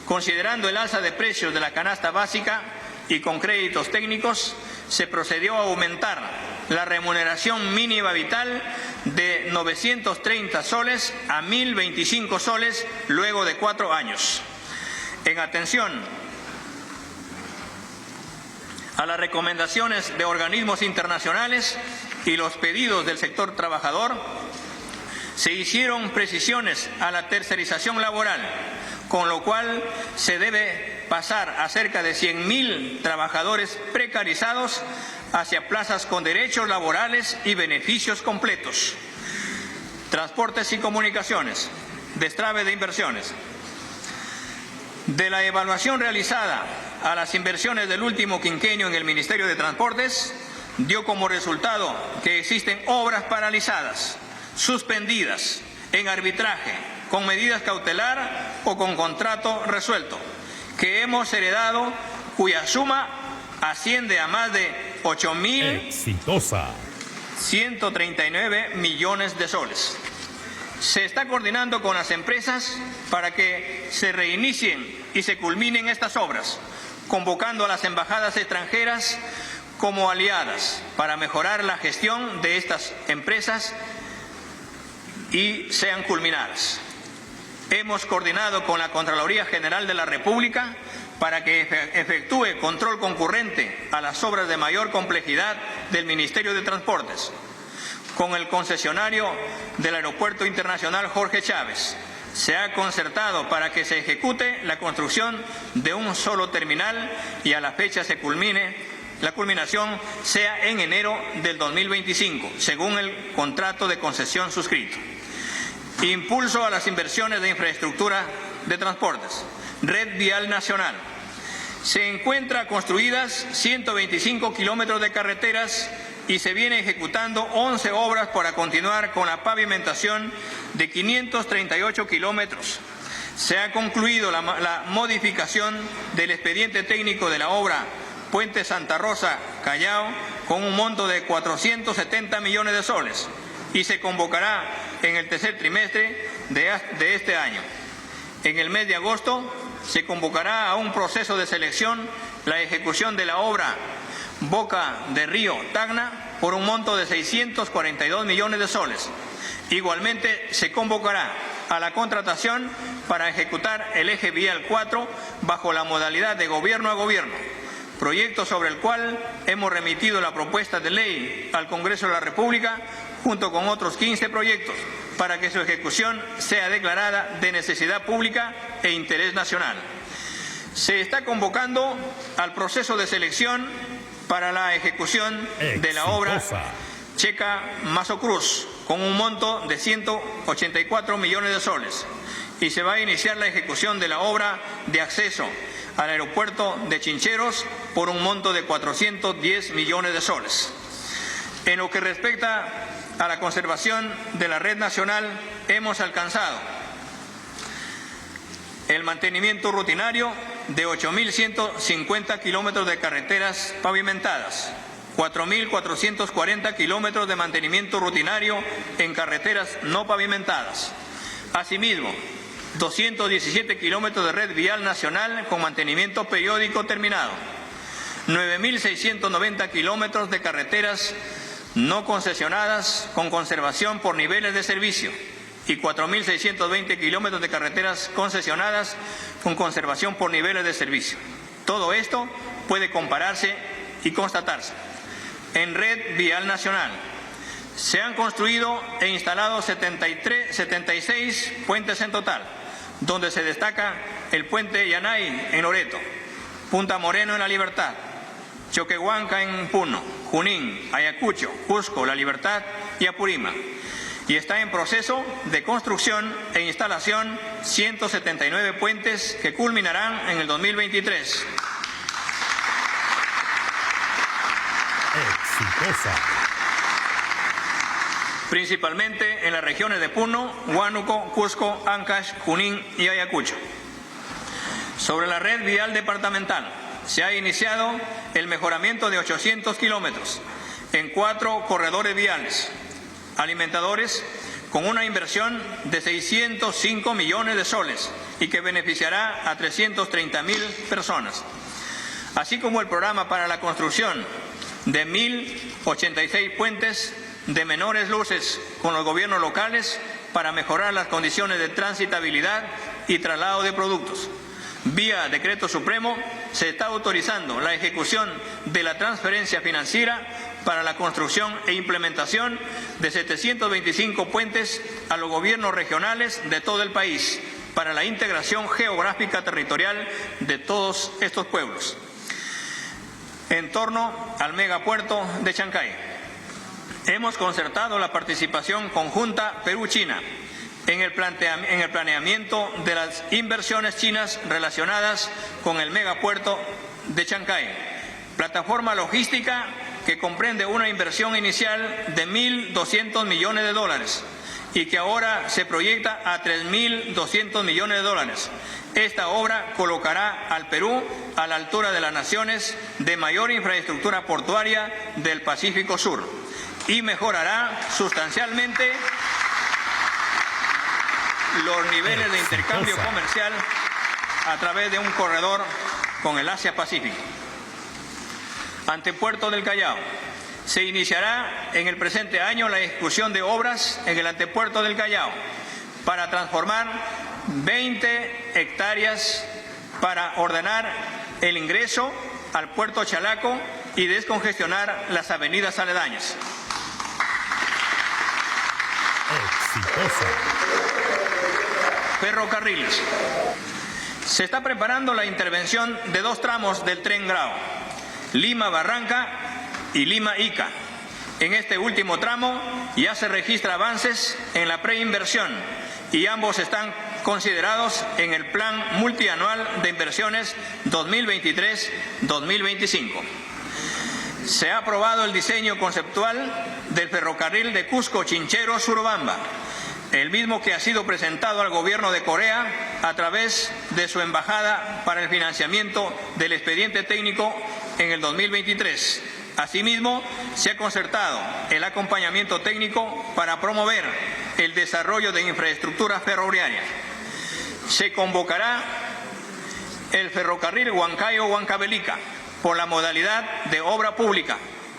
considerando el alza de precios de la canasta básica y con créditos técnicos, se procedió a aumentar la remuneración mínima vital de 930 soles a 1.025 soles luego de 4 años. En atención a las recomendaciones de organismos internacionales y los pedidos del sector trabajador, se hicieron precisiones a la tercerización laboral, con lo cual se debe pasar a cerca de 100.000 trabajadores precarizados hacia plazas con derechos laborales y beneficios completos. Transportes y comunicaciones, destrave de inversiones. De la evaluación realizada a las inversiones del último quinquenio en el Ministerio de Transportes, dio como resultado que existen obras paralizadas, suspendidas, en arbitraje, con medidas cautelar o con contrato resuelto, que hemos heredado, cuya suma asciende a más de 8.139 millones de soles. Se está coordinando con las empresas para que se reinicien y se culminen estas obras, convocando a las embajadas extranjeras como aliadas para mejorar la gestión de estas empresas y sean culminadas. Hemos coordinado con la Contraloría General de la República para que efectúe control concurrente a las obras de mayor complejidad del Ministerio de Transportes, con el concesionario del Aeropuerto Internacional Jorge Chávez. Se ha concertado para que se ejecute la construcción de un solo terminal y a la fecha se culmine, la culminación sea en enero del 2025, según el contrato de concesión suscrito. Impulso a las inversiones de infraestructura de transportes. Red Vial Nacional. Se encuentra construidas 125 kilómetros de carreteras y se viene ejecutando 11 obras para continuar con la pavimentación de 538 kilómetros. Se ha concluido la modificación del expediente técnico de la obra Puente Santa Rosa Callao con un monto de 470 millones de soles y se convocará en el tercer trimestre de este año. En el mes de agosto se convocará a un proceso de selección la ejecución de la obra Boca de Río Tacna por un monto de 642 millones de soles. Igualmente se convocará a la contratación para ejecutar el eje vial 4 bajo la modalidad de gobierno a gobierno, proyecto sobre el cual hemos remitido la propuesta de ley al Congreso de la República junto con otros 15 proyectos para que su ejecución sea declarada de necesidad pública e interés nacional. Se está convocando al proceso de selección para la ejecución de la obra Checa Mazo Cruz con un monto de 184 millones de soles y se va a iniciar la ejecución de la obra de acceso al aeropuerto de Chincheros por un monto de 410 millones de soles. En lo que respecta a la conservación de la red nacional, hemos alcanzado el mantenimiento rutinario de 8.150 kilómetros de carreteras pavimentadas, 4.440 kilómetros de mantenimiento rutinario en carreteras no pavimentadas. Asimismo, 217 kilómetros de red vial nacional con mantenimiento periódico terminado. 9.690 kilómetros de carreteras no concesionadas con conservación por niveles de servicio y 4.620 kilómetros de carreteras concesionadas con conservación por niveles de servicio. Todo esto puede compararse y constatarse. En red vial nacional se han construido e instalado 76 puentes en total, donde se destaca el puente Yanay en Loreto, Punta Moreno en La Libertad, Choquehuanca en Puno, Junín, Ayacucho, Cusco, La Libertad y Apurímac. Y está en proceso de construcción e instalación 179 puentes que culminarán en el 2023. Exitosa. Principalmente en las regiones de Puno, Huánuco, Cusco, Ancash, Junín y Ayacucho. Sobre la red vial departamental, se ha iniciado el mejoramiento de 800 kilómetros en 4 corredores viales alimentadores con una inversión de 605 millones de soles y que beneficiará a 330.000 personas, así como el programa para la construcción de 1.086 puentes de menores luces con los gobiernos locales para mejorar las condiciones de transitabilidad y traslado de productos. Vía decreto supremo se está autorizando la ejecución de la transferencia financiera para la construcción e implementación de 725 puentes a los gobiernos regionales de todo el país para la integración geográfica territorial de todos estos pueblos. En torno al megapuerto de Chancay, hemos concertado la participación conjunta Perú-China en el planeamiento de las inversiones chinas relacionadas con el megapuerto de Chancay, plataforma logística que comprende una inversión inicial de 1.200 millones de dólares y que ahora se proyecta a 3.200 millones de dólares. Esta obra colocará al Perú a la altura de las naciones de mayor infraestructura portuaria del Pacífico Sur y mejorará sustancialmente los niveles de intercambio comercial a través de un corredor con el Asia-Pacífico. Antepuerto del Callao. Se iniciará en el presente año la ejecución de obras en el Antepuerto del Callao para transformar 20 hectáreas para ordenar el ingreso al puerto Chalaco y descongestionar las avenidas aledañas. Exitosa. Ferrocarriles. Se está preparando la intervención de 2 tramos del tren Grao, Lima-Barranca y Lima-Ica. En este último tramo ya se registra avances en la preinversión y ambos están considerados en el Plan Multianual de Inversiones 2023-2025. Se ha aprobado el diseño conceptual del ferrocarril de Cusco-Chinchero-Surubamba, el mismo que ha sido presentado al gobierno de Corea a través de su embajada para el financiamiento del expediente técnico en el 2023. Asimismo, se ha concertado el acompañamiento técnico para promover el desarrollo de infraestructura ferroviaria. Se convocará el ferrocarril Huancayo-Huancavelica por la modalidad de obra pública,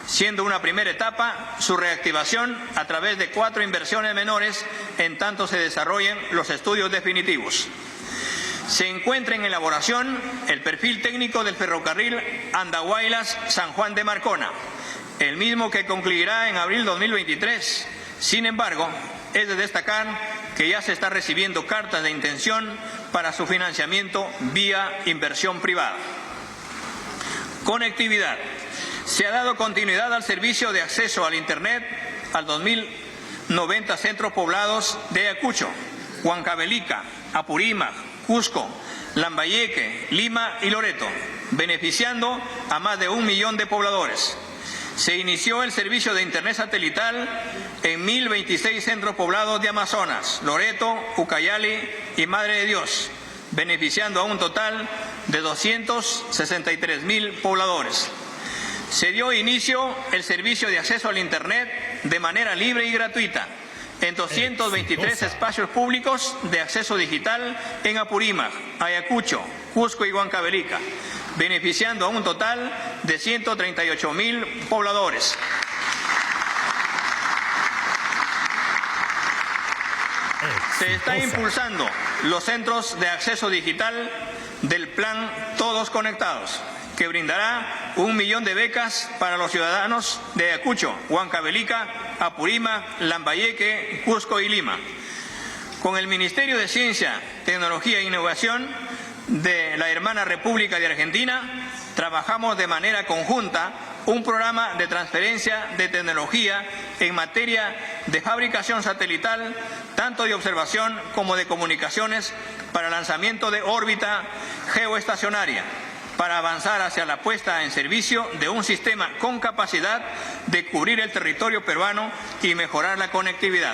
siendo una primera etapa su reactivación a través de 4 inversiones menores en tanto se desarrollen los estudios definitivos. Se encuentra en elaboración el perfil técnico del ferrocarril Andahuaylas-San Juan de Marcona, el mismo que concluirá en abril 2023. Sin embargo, es de destacar que ya se está recibiendo cartas de intención para su financiamiento vía inversión privada. Conectividad. Se ha dado continuidad al servicio de acceso al Internet al 2090 centros poblados de Ayacucho, Huancavelica, Apurímac, Cusco, Lambayeque, Lima y Loreto, beneficiando a más de 1 millón de pobladores. Se inició el servicio de Internet satelital en 1.026 centros poblados de Amazonas, Loreto, Ucayali y Madre de Dios, beneficiando a un total de 263.000 pobladores. Se dio inicio el servicio de acceso al Internet de manera libre y gratuita en 223 espacios públicos de acceso digital en Apurímac, Ayacucho, Cusco y Huancavelica, beneficiando a un total de 138.000 pobladores. Se está impulsando los centros de acceso digital del Plan Todos Conectados, que brindará 1 millón de becas para los ciudadanos de Ayacucho, Huancavelica, Apurímac, Lambayeque, Cusco y Lima. Con el Ministerio de Ciencia, Tecnología e Innovación de la hermana República de Argentina, trabajamos de manera conjunta un programa de transferencia de tecnología en materia de fabricación satelital, tanto de observación como de comunicaciones, para lanzamiento de órbita geoestacionaria, para avanzar hacia la puesta en servicio de un sistema con capacidad de cubrir el territorio peruano y mejorar la conectividad.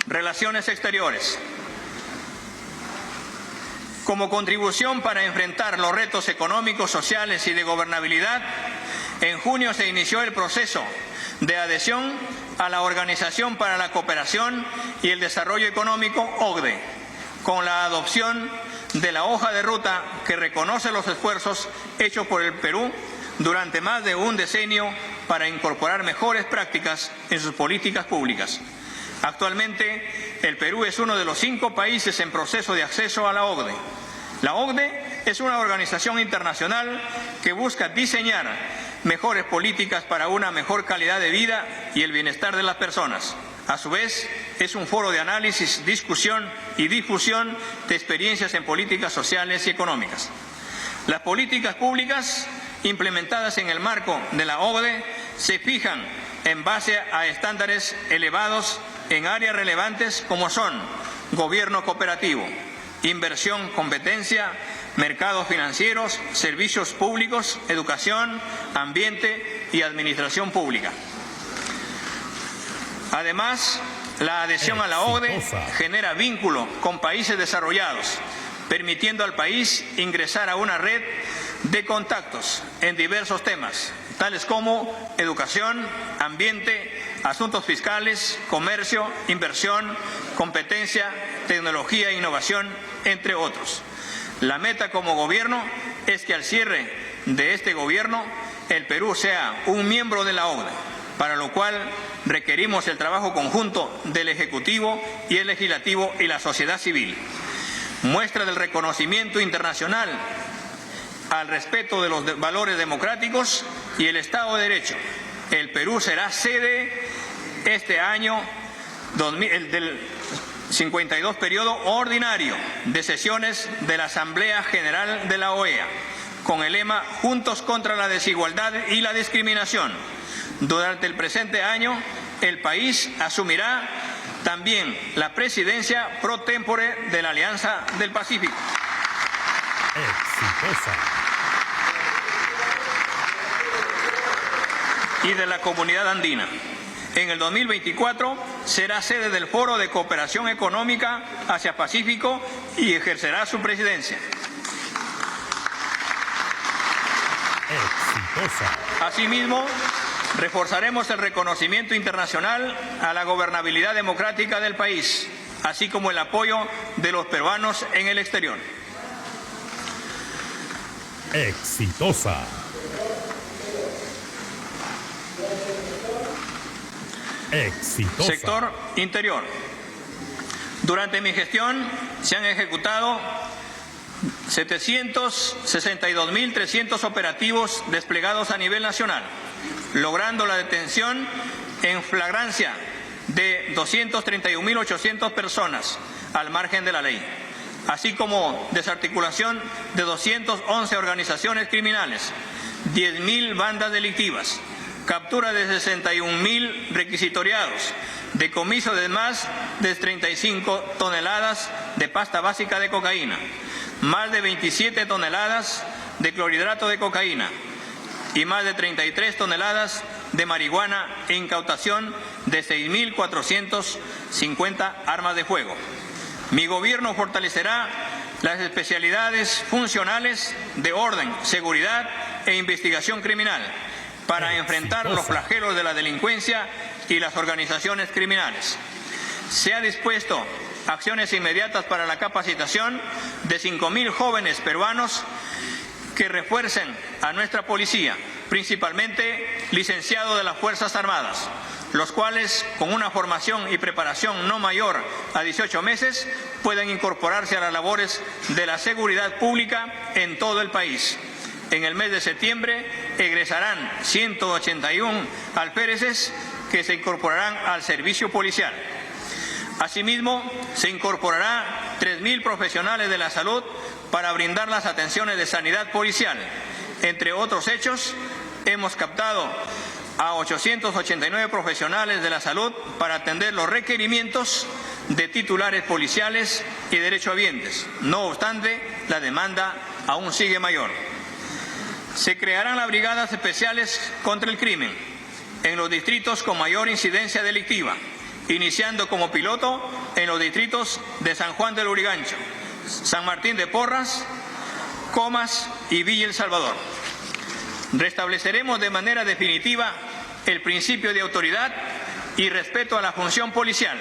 Relaciones exteriores. Como contribución para enfrentar los retos económicos, sociales y de gobernabilidad, en junio se inició el proceso de adhesión a la Organización para la Cooperación y el Desarrollo Económico, OCDE, con la adopción de la hoja de ruta que reconoce los esfuerzos hechos por el Perú durante más de un decenio para incorporar mejores prácticas en sus políticas públicas. Actualmente, el Perú es uno de los 5 países en proceso de acceso a la OCDE. La OCDE es una organización internacional que busca diseñar mejores políticas para una mejor calidad de vida y el bienestar de las personas. A su vez, es un foro de análisis, discusión y difusión de experiencias en políticas sociales y económicas. Las políticas públicas implementadas en el marco de la OCDE se fijan en base a estándares elevados en áreas relevantes como son gobierno cooperativo, inversión, competencia, mercados financieros, servicios públicos, educación, ambiente y administración pública. Además, la adhesión a la OCDE genera vínculo con países desarrollados, permitiendo al país ingresar a una red de contactos en diversos temas, tales como educación, ambiente, asuntos fiscales, comercio, inversión, competencia, tecnología e innovación, entre otros. La meta como gobierno es que al cierre de este gobierno el Perú sea un miembro de la OCDE, para lo cual requerimos el trabajo conjunto del Ejecutivo y el Legislativo y la sociedad civil. Muestra del reconocimiento internacional al respeto de los valores democráticos y el Estado de Derecho. El Perú será sede este año del 52 periodo ordinario de sesiones de la Asamblea General de la OEA, con el lema Juntos contra la desigualdad y la discriminación. Durante el presente año, el país asumirá también la presidencia pro tempore de la Alianza del Pacífico. Exitosa. Y de la Comunidad Andina. En el 2024 será sede del Foro de Cooperación Económica Asia-Pacífico y ejercerá su presidencia. Exitosa. Asimismo, reforzaremos el reconocimiento internacional a la gobernabilidad democrática del país, así como el apoyo de los peruanos en el exterior. Exitosa. Exitosa. Sector interior. Durante mi gestión se han ejecutado 762.300 operativos desplegados a nivel nacional, logrando la detención en flagrancia de 231.800 personas al margen de la ley, así como desarticulación de 211 organizaciones criminales, 10.000 bandas delictivas, captura de 61.000 requisitoriados, decomiso de más de 35 toneladas de pasta básica de cocaína, más de 27 toneladas de clorhidrato de cocaína y más de 33 toneladas de marihuana e incautación de 6.450 armas de fuego. Mi gobierno fortalecerá las especialidades funcionales de orden, seguridad e investigación criminal para enfrentar los flagelos de la delincuencia y las organizaciones criminales. Se ha dispuesto acciones inmediatas para la capacitación de 5.000 jóvenes peruanos que refuercen a nuestra policía, principalmente licenciados de las Fuerzas Armadas, los cuales, con una formación y preparación no mayor a 18 meses, pueden incorporarse a las labores de la seguridad pública en todo el país. En el mes de septiembre egresarán 181 alféreces que se incorporarán al servicio policial. Asimismo, se incorporará 3.000 profesionales de la salud para brindar las atenciones de sanidad policial. Entre otros hechos, hemos captado a 889 profesionales de la salud para atender los requerimientos de titulares policiales y derechohabientes. No obstante, la demanda aún sigue mayor. Se crearán las brigadas especiales contra el crimen en los distritos con mayor incidencia delictiva, iniciando como piloto en los distritos de San Juan del Lurigancho, San Martín de Porras, Comas y Villa El Salvador. Restableceremos de manera definitiva el principio de autoridad y respeto a la función policial.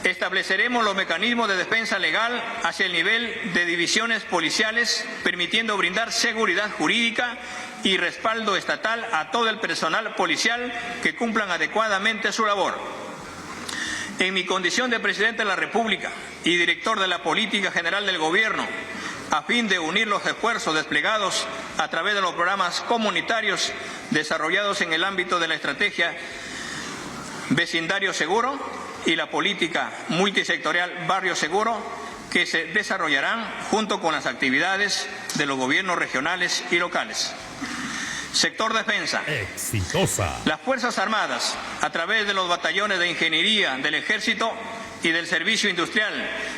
Estableceremos los mecanismos de defensa legal hacia el nivel de divisiones policiales, permitiendo brindar seguridad jurídica y respaldo estatal a todo el personal policial que cumplan adecuadamente su labor. En mi condición de presidente de la República y director de la política general del Gobierno, a fin de unir los esfuerzos desplegados a través de los programas comunitarios desarrollados en el ámbito de la estrategia Vecindario Seguro y la política multisectorial Barrio Seguro, que se desarrollarán junto con las actividades de los gobiernos regionales y locales. Sector defensa. Exitosa. Las Fuerzas Armadas, a través de los batallones de ingeniería del Ejército y del Servicio Industrial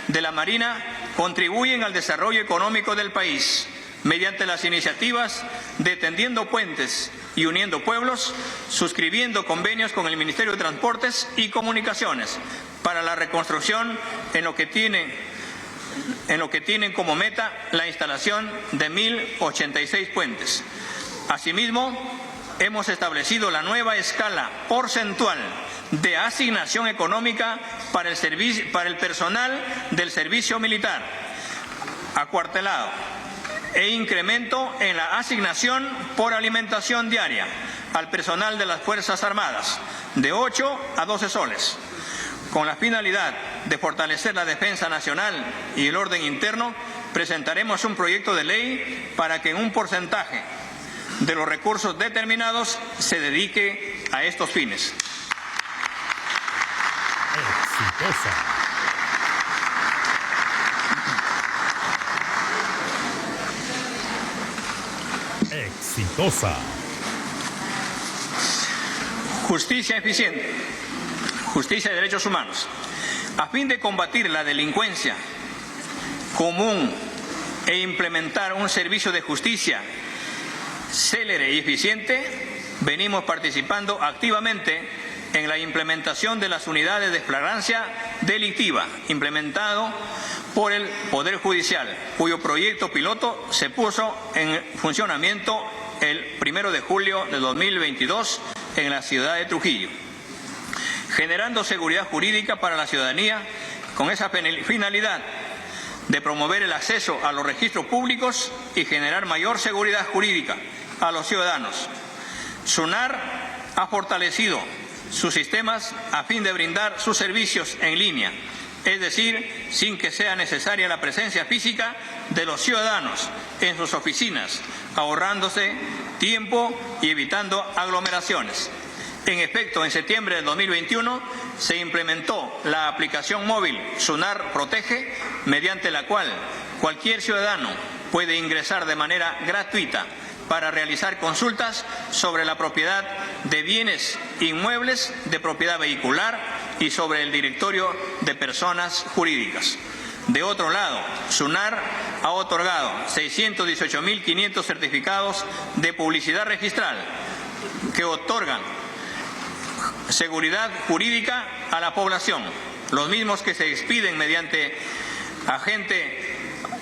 de la Marina, contribuyen al desarrollo económico del país mediante las iniciativas de Tendiendo Puentes y Uniendo Pueblos, suscribiendo convenios con el Ministerio de Transportes y Comunicaciones para la reconstrucción en lo que tienen como meta la instalación de 1.086 puentes. Asimismo, hemos establecido la nueva escala porcentual de asignación económica para el personal del servicio militar acuartelado e incremento en la asignación por alimentación diaria al personal de las Fuerzas Armadas de 8 a 12 soles. Con la finalidad de fortalecer la defensa nacional y el orden interno, presentaremos un proyecto de ley para que un porcentaje de los recursos determinados se dedique a estos fines. Exitosa. Exitosa. Justicia eficiente. Justicia y derechos humanos. A fin de combatir la delincuencia común e implementar un servicio de justicia célere y eficiente, venimos participando activamente en la implementación de las unidades de flagrancia delictiva implementado por el Poder Judicial, cuyo proyecto piloto se puso en funcionamiento el 1 de julio de 2022 en la ciudad de Trujillo, generando seguridad jurídica para la ciudadanía con esa finalidad de promover el acceso a los registros públicos y generar mayor seguridad jurídica a los ciudadanos. SUNAR ha fortalecido sus sistemas a fin de brindar sus servicios en línea, es decir, sin que sea necesaria la presencia física de los ciudadanos en sus oficinas, ahorrándose tiempo y evitando aglomeraciones. En efecto, en septiembre de 2021 se implementó la aplicación móvil SUNAR Protege, mediante la cual cualquier ciudadano puede ingresar de manera gratuita para realizar consultas sobre la propiedad de bienes inmuebles de propiedad vehicular y sobre el directorio de personas jurídicas. De otro lado, SUNAR ha otorgado 618.500 certificados de publicidad registral que otorgan seguridad jurídica a la población, los mismos que se expiden mediante agente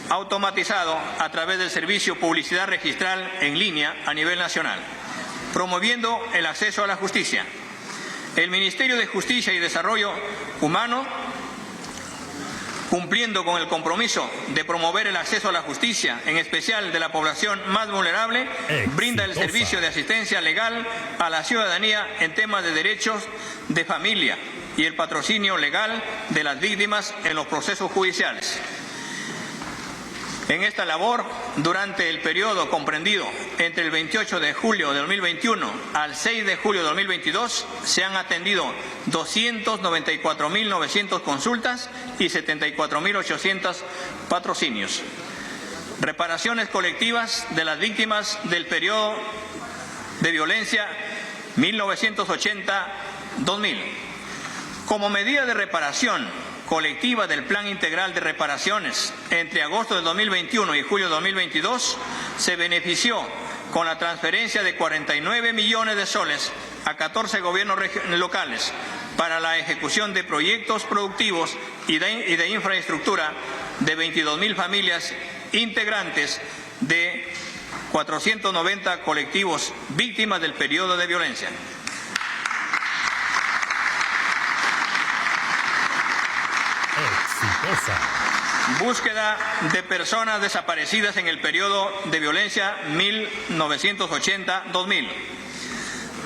automatizado a través del servicio Publicidad Registral en línea a nivel nacional, promoviendo el acceso a la justicia. El Ministerio de Justicia y Desarrollo Humano, cumpliendo con el compromiso de promover el acceso a la justicia, en especial de la población más vulnerable, brinda el servicio de asistencia legal a la ciudadanía en temas de derechos de familia y el patrocinio legal de las víctimas en los procesos judiciales. En esta labor, durante el periodo comprendido entre el 28 de julio de 2021 al 6 de julio de 2022, se han atendido 294.900 consultas y 74.800 patrocinios. Reparaciones colectivas de las víctimas del periodo de violencia 1980-2000. Como medida de reparación colectiva del Plan Integral de Reparaciones entre agosto del 2021 y julio de 2022, se benefició con la transferencia de 49 millones de soles a 14 gobiernos locales para la ejecución de proyectos productivos y de infraestructura de 22.000 familias integrantes de 490 colectivos víctimas del periodo de violencia. Exitosa. Búsqueda de personas desaparecidas en el periodo de violencia 1980-2000.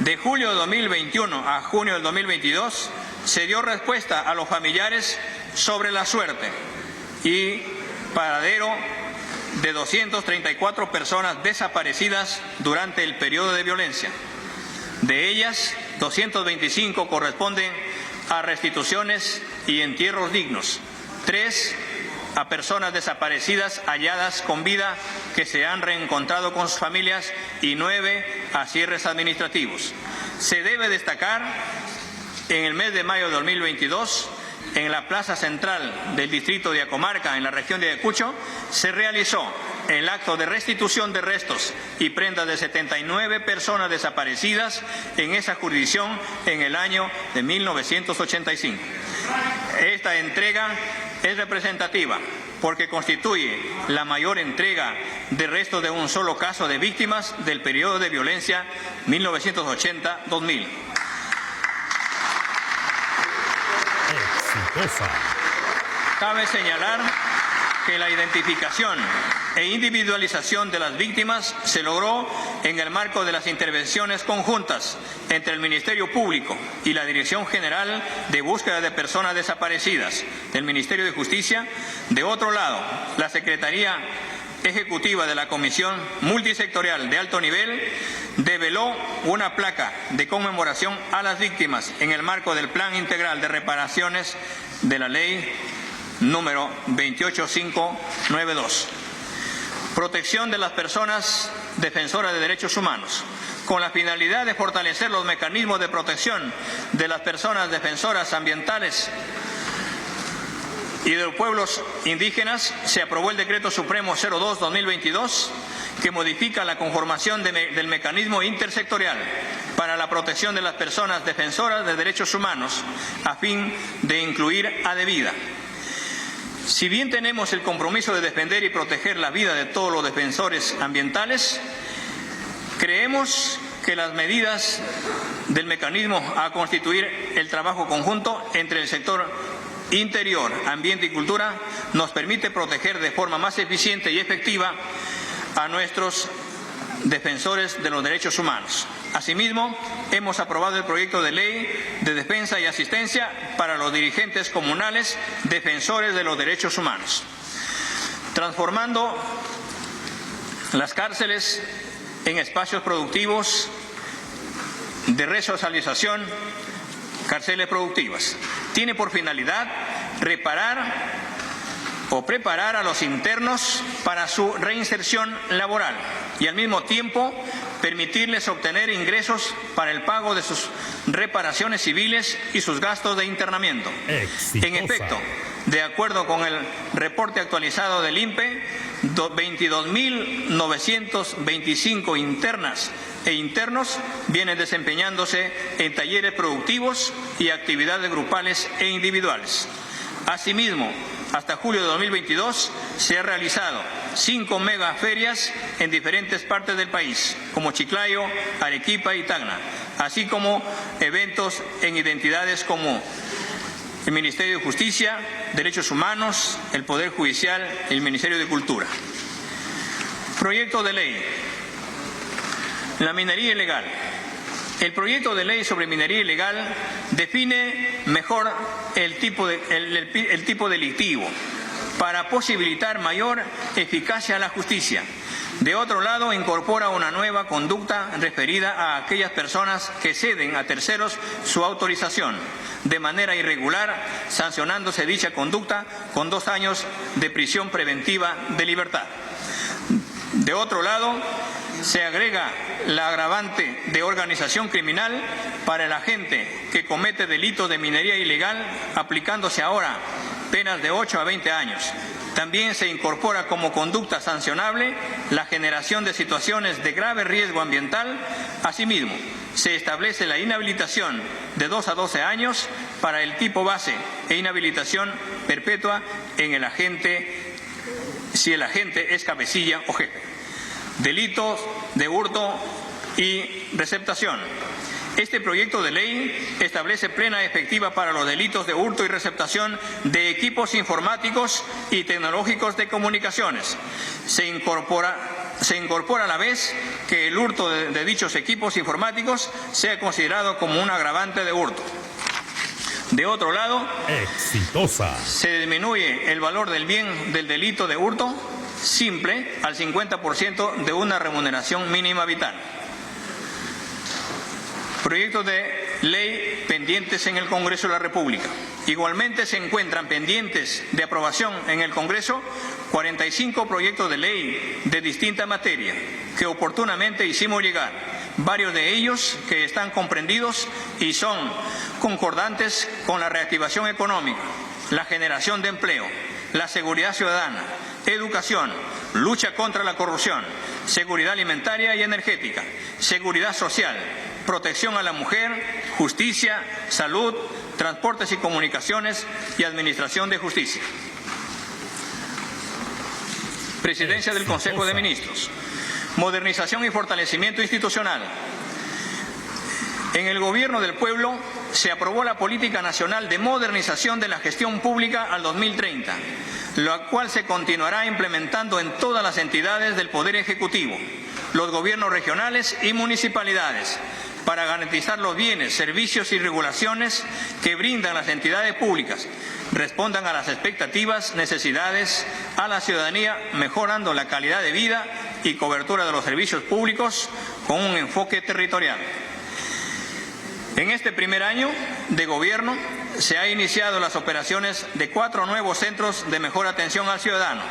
De julio de 2021 a junio del 2022 se dio respuesta a los familiares sobre la suerte y paradero de 234 personas desaparecidas durante el periodo de violencia. De ellas, 225 corresponden a restituciones y entierros dignos, 3 a personas desaparecidas halladas con vida que se han reencontrado con sus familias y 9 a cierres administrativos. Se debe destacar, en el mes de mayo de 2022, en la plaza central del distrito de Acomarca, en la región de Ayacucho, se realizó el acto de restitución de restos y prendas de 79 personas desaparecidas en esa jurisdicción en el año de 1985. Esta entrega es representativa porque constituye la mayor entrega de restos de un solo caso de víctimas del periodo de violencia 1980-2000. Exitosa. Cabe señalar que la identificación e individualización de las víctimas se logró en el marco de las intervenciones conjuntas entre el Ministerio Público y la Dirección General de Búsqueda de Personas Desaparecidas del Ministerio de Justicia. De otro lado, la Secretaría Ejecutiva de la Comisión Multisectorial de Alto Nivel develó una placa de conmemoración a las víctimas en el marco del Plan Integral de Reparaciones de la Ley número 28592. Protección de las personas defensoras de derechos humanos. Con la finalidad de fortalecer los mecanismos de protección de las personas defensoras ambientales y de los pueblos indígenas, se aprobó el Decreto Supremo 02-2022, que modifica la conformación del mecanismo intersectorial para la protección de las personas defensoras de derechos humanos, a fin de incluir a Devida. Si bien tenemos el compromiso de defender y proteger la vida de todos los defensores ambientales, creemos que las medidas del mecanismo a constituir el trabajo conjunto entre el sector interior, ambiente y cultura nos permite proteger de forma más eficiente y efectiva a nuestros defensores de los derechos humanos. Asimismo, hemos aprobado el proyecto de ley de defensa y asistencia para los dirigentes comunales defensores de los derechos humanos, transformando las cárceles en espacios productivos de resocialización, cárceles productivas. Tiene por finalidad reparar o preparar a los internos para su reinserción laboral y al mismo tiempo permitirles obtener ingresos para el pago de sus reparaciones civiles y sus gastos de internamiento. Exitosa. En efecto, de acuerdo con el reporte actualizado del INPE, 22.925 internas e internos vienen desempeñándose en talleres productivos y actividades grupales e individuales. Asimismo, Hasta julio de 2022 se han realizado 5 megaferias en diferentes partes del país, como Chiclayo, Arequipa y Tacna, así como eventos en identidades como el Ministerio de Justicia, Derechos Humanos, el Poder Judicial y el Ministerio de Cultura. Proyecto de ley. La minería ilegal. El proyecto de ley sobre minería ilegal define mejor el tipo delictivo para posibilitar mayor eficacia a la justicia. De otro lado, incorpora una nueva conducta referida a aquellas personas que ceden a terceros su autorización de manera irregular, sancionándose dicha conducta con 2 años de prisión preventiva de libertad. De otro lado, se agrega la agravante de organización criminal para el agente que comete delitos de minería ilegal, aplicándose ahora penas de 8 a 20 años. También se incorpora como conducta sancionable la generación de situaciones de grave riesgo ambiental. Asimismo, se establece la inhabilitación de 2 a 12 años para el tipo base e inhabilitación perpetua en el agente si el agente es cabecilla o jefe. Delitos de hurto y receptación. Este proyecto de ley establece plena efectiva para los delitos de hurto y receptación de equipos informáticos y tecnológicos de comunicaciones. Se incorpora a la vez que el hurto de dichos equipos informáticos sea considerado como un agravante de hurto. De otro lado, exitosa. Se disminuye el valor del bien del delito de hurto simple al 50% de una remuneración mínima vital. Proyectos de ley pendientes en el Congreso de la República. Igualmente se encuentran pendientes de aprobación en el Congreso 45 proyectos de ley de distinta materia que oportunamente hicimos llegar, varios de ellos que están comprendidos y son concordantes con la reactivación económica, la generación de empleo, la seguridad ciudadana, educación, lucha contra la corrupción, seguridad alimentaria y energética, seguridad social, protección a la mujer, justicia, salud, transportes y comunicaciones y administración de justicia. Presidencia del Consejo de Ministros. Modernización y fortalecimiento institucional. En el Gobierno del Pueblo se aprobó la Política Nacional de Modernización de la Gestión Pública al 2030, la cual se continuará implementando en todas las entidades del Poder Ejecutivo, los gobiernos regionales y municipalidades, para garantizar los bienes, servicios y regulaciones que brindan las entidades públicas, respondan a las expectativas, necesidades a la ciudadanía, mejorando la calidad de vida y cobertura de los servicios públicos con un enfoque territorial. En este primer año de gobierno se han iniciado las operaciones de 4 nuevos centros de mejor atención al ciudadano,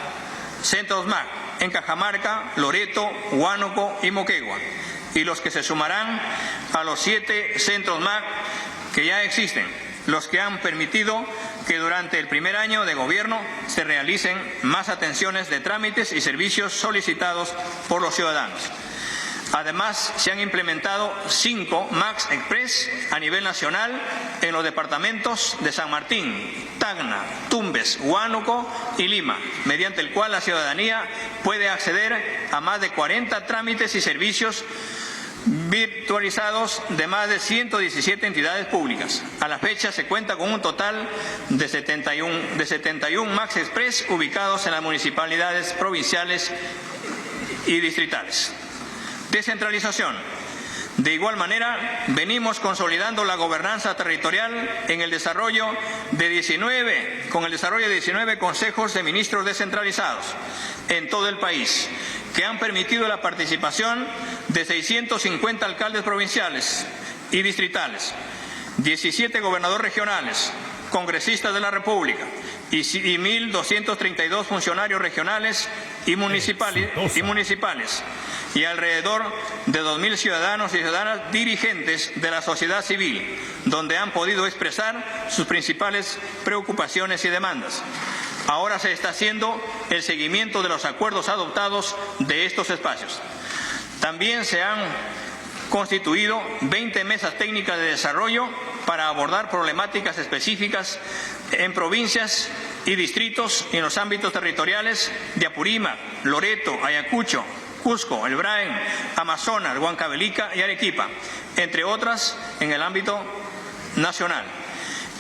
centros MAC, en Cajamarca, Loreto, Huánuco y Moquegua, y los que se sumarán a los 7 centros MAC que ya existen, los que han permitido que durante el primer año de gobierno se realicen más atenciones de trámites y servicios solicitados por los ciudadanos. Además, se han implementado 5 Max Express a nivel nacional en los departamentos de San Martín, Tacna, Tumbes, Huánuco y Lima, mediante el cual la ciudadanía puede acceder a más de 40 trámites y servicios virtualizados de más de 117 entidades públicas. A la fecha se cuenta con un total de 71 Max Express ubicados en las municipalidades provinciales y distritales. Descentralización. De igual manera, venimos consolidando la gobernanza territorial en el desarrollo de 19 consejos de ministros descentralizados en todo el país, que han permitido la participación de 650 alcaldes provinciales y distritales, 17 gobernadores regionales, congresistas de la República y 1.232 funcionarios regionales y municipales, y alrededor de 2.000 ciudadanos y ciudadanas dirigentes de la sociedad civil, donde han podido expresar sus principales preocupaciones y demandas. Ahora se está haciendo el seguimiento de los acuerdos adoptados de estos espacios. También se han constituido 20 mesas técnicas de desarrollo para abordar problemáticas específicas en provincias y distritos en los ámbitos territoriales de Apurímac, Loreto, Ayacucho, Cusco, El Brain, Amazonas, Huancavelica y Arequipa, entre otras en el ámbito nacional.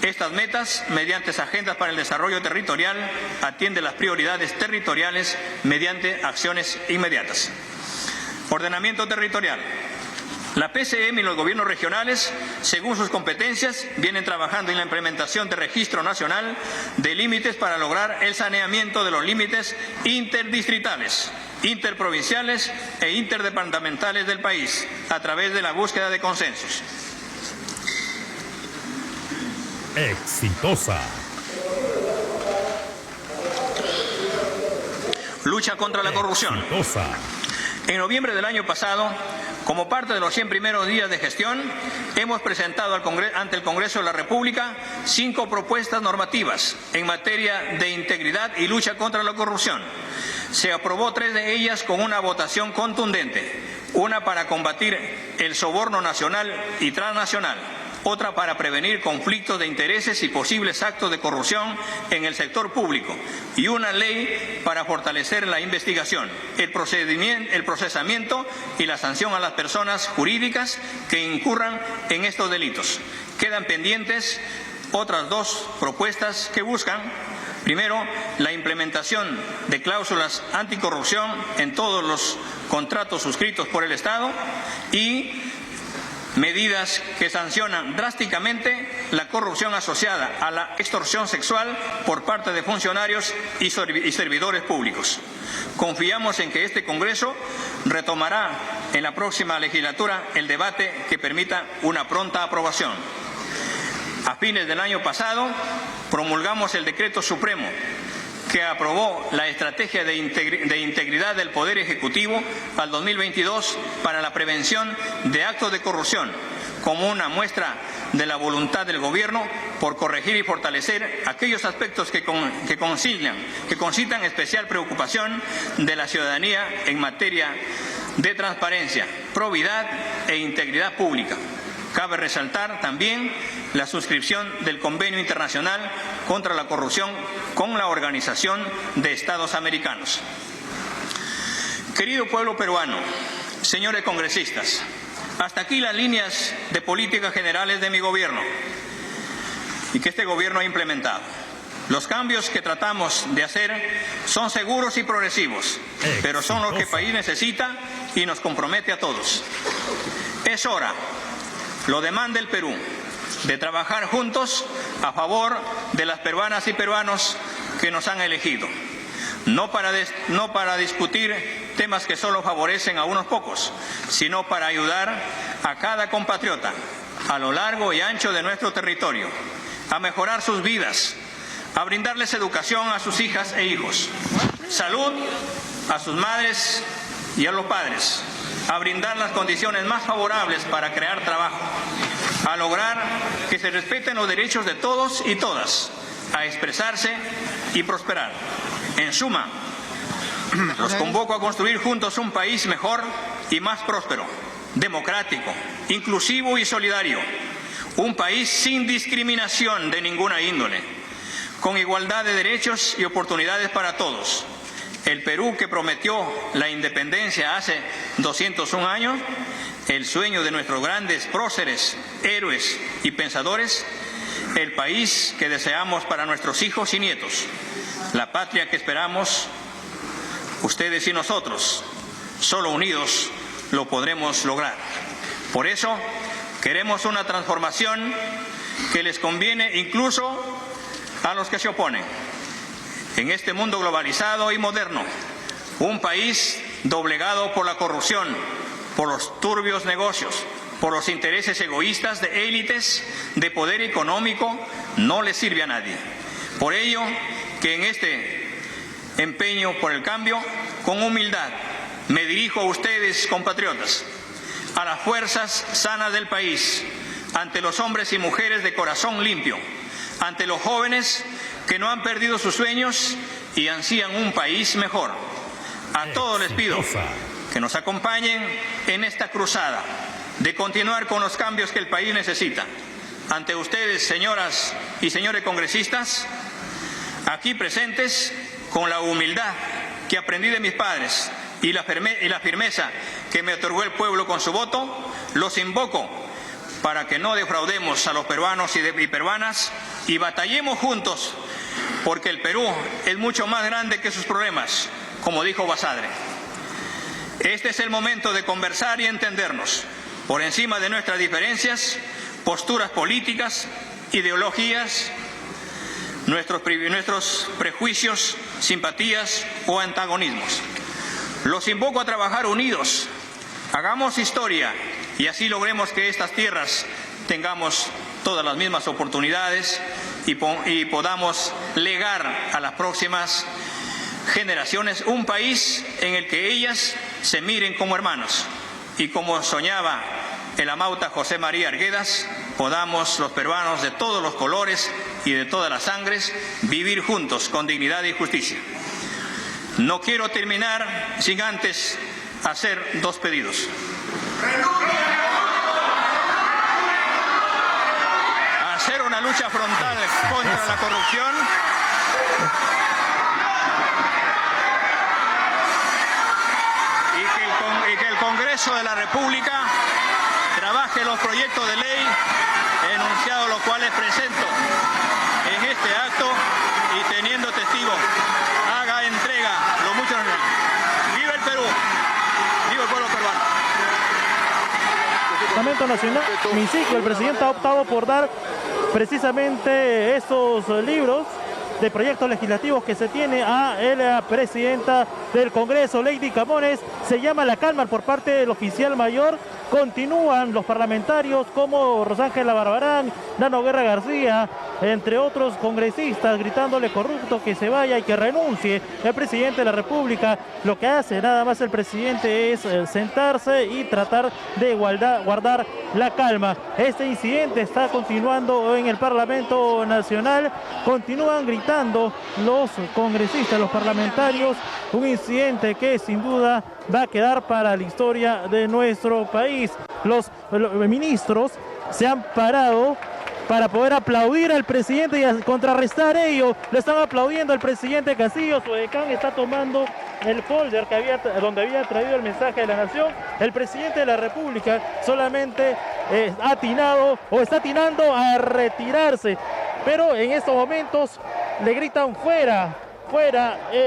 Estas metas, mediante agendas para el desarrollo territorial, atienden las prioridades territoriales mediante acciones inmediatas. Ordenamiento territorial. La PCM y los gobiernos regionales, según sus competencias, vienen trabajando en la implementación de registro nacional de límites para lograr el saneamiento de los límites interdistritales, interprovinciales e interdepartamentales del país, a través de la búsqueda de consensos. Exitosa. Lucha contra la corrupción. Exitosa. En noviembre del año pasado, como parte de los 100 primeros días de gestión, hemos presentado ante el Congreso de la República 5 propuestas normativas en materia de integridad y lucha contra la corrupción. Se aprobó 3 de ellas con una votación contundente, una para combatir el soborno nacional y transnacional, otra para prevenir conflictos de intereses y posibles actos de corrupción en el sector público, y una ley para fortalecer la investigación, el procesamiento y la sanción a las personas jurídicas que incurran en estos delitos. Quedan pendientes otras 2 propuestas que buscan, primero, la implementación de cláusulas anticorrupción en todos los contratos suscritos por el Estado y medidas que sancionan drásticamente la corrupción asociada a la extorsión sexual por parte de funcionarios y servidores públicos. Confiamos en que este Congreso retomará en la próxima legislatura el debate que permita una pronta aprobación. A fines del año pasado, promulgamos el Decreto Supremo que aprobó la Estrategia de Integridad del Poder Ejecutivo al 2022 para la prevención de actos de corrupción, como una muestra de la voluntad del Gobierno por corregir y fortalecer aquellos aspectos que concitan especial preocupación de la ciudadanía en materia de transparencia, probidad e integridad pública. Cabe resaltar también la suscripción del Convenio Internacional contra la Corrupción con la Organización de Estados Americanos. Querido pueblo peruano, señores congresistas, hasta aquí las líneas de políticas generales de mi gobierno y que este gobierno ha implementado. Los cambios que tratamos de hacer son seguros y progresivos, pero son los que el país necesita y nos compromete a todos. Es hora, lo demanda el Perú, de trabajar juntos a favor de las peruanas y peruanos que nos han elegido, no para discutir temas que solo favorecen a unos pocos, sino para ayudar a cada compatriota a lo largo y ancho de nuestro territorio, a mejorar sus vidas, a brindarles educación a sus hijas e hijos, salud a sus madres y a los padres, a brindar las condiciones más favorables para crear trabajo, a lograr que se respeten los derechos de todos y todas, a expresarse y prosperar. En suma, los convoco a construir juntos un país mejor y más próspero, democrático, inclusivo y solidario, un país sin discriminación de ninguna índole, con igualdad de derechos y oportunidades para todos. El Perú que prometió la independencia hace 201 años, el sueño de nuestros grandes próceres, héroes y pensadores, el país que deseamos para nuestros hijos y nietos, la patria que esperamos ustedes y nosotros. Solo unidos lo podremos lograr. Por eso queremos una transformación que les conviene incluso a los que se oponen. En este mundo globalizado y moderno, un país doblegado por la corrupción, por los turbios negocios, por los intereses egoístas de élites de poder económico, no le sirve a nadie. Por ello, que en este empeño por el cambio, con humildad, me dirijo a ustedes, compatriotas, a las fuerzas sanas del país, ante los hombres y mujeres de corazón limpio, ante los jóvenes que no han perdido sus sueños y ansían un país mejor. A todos les pido que nos acompañen en esta cruzada de continuar con los cambios que el país necesita. Ante ustedes, señoras y señores congresistas, aquí presentes, con la humildad que aprendí de mis padres y la firmeza que me otorgó el pueblo con su voto, los invoco para que no defraudemos a los peruanos y peruanas y batallemos juntos, porque el Perú es mucho más grande que sus problemas, como dijo Basadre. Este es el momento de conversar y entendernos, por encima de nuestras diferencias, posturas políticas, ideologías, nuestros prejuicios, simpatías o antagonismos. Los invoco a trabajar unidos, hagamos historia y así logremos que estas tierras tengamos todas las mismas oportunidades y podamos legar a las próximas generaciones un país en el que ellas se miren como hermanos y como soñaba el amauta José María Arguedas, podamos los peruanos de todos los colores y de todas las sangres vivir juntos con dignidad y justicia. No quiero terminar sin antes hacer dos pedidos. Hacer una lucha frontal contra la corrupción y que el Congreso de la República trabaje los proyectos de ley enunciados, los cuales presento en este acto y teniendo testigo, haga entrega lo mucho. ¡Viva el Perú! ¡Viva el pueblo peruano! Parlamento Nacional, hemiciclo, el presidente ha optado por dar precisamente estos libros de proyectos legislativos que se tiene a la presidenta del Congreso, Lady Camones. Se llama la calma por parte del oficial mayor. Continúan los parlamentarios como Rosángela Barbarán, Nano Guerra García, entre otros congresistas, gritándole corrupto que se vaya y que renuncie el presidente de la República. Lo que hace nada más el presidente es sentarse y tratar de guardar la calma. Este incidente está continuando en el Parlamento Nacional. Continúan gritando los congresistas, los parlamentarios, un incidente que sin duda va a quedar para la historia de nuestro país. Los ministros se han parado para poder aplaudir al presidente y contrarrestar ello. Le están aplaudiendo al presidente Castillo. Su edecán está tomando el folder donde había traído el mensaje de la nación. El presidente de la República solamente ha atinado o está atinando a retirarse, pero en estos momentos le gritan fuera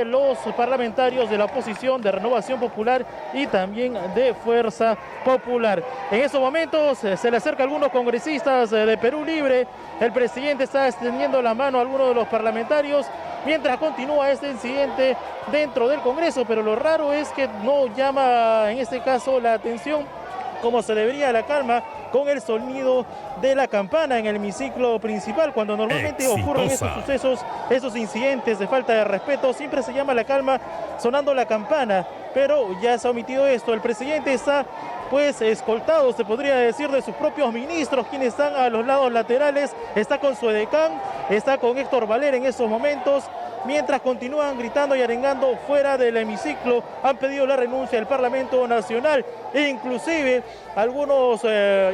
los parlamentarios de la oposición, de Renovación Popular y también de Fuerza Popular. En estos momentos se le acerca a algunos congresistas de Perú Libre. El presidente está extendiendo la mano a algunos de los parlamentarios mientras continúa este incidente dentro del Congreso, pero lo raro es que no llama en este caso la atención como se debería la calma con el sonido de la campana en el hemiciclo principal. Cuando normalmente ocurren estos sucesos, esos incidentes de falta de respeto, siempre se llama la calma sonando la campana, pero ya se ha omitido esto. El presidente está pues escoltado, se podría decir, de sus propios ministros, quienes están a los lados laterales. Está con su edecán, está con Héctor Valer en estos momentos, mientras continúan gritando y arengando fuera del hemiciclo. Han pedido la renuncia del Parlamento Nacional e inclusive algunos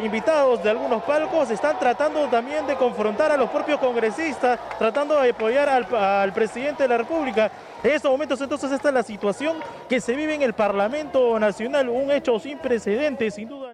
invitados de algunos palcos están tratando también de confrontar a los propios congresistas, tratando de apoyar al presidente de la República. En estos momentos entonces esta es la situación que se vive en el Parlamento Nacional, un hecho sin precedentes sin duda.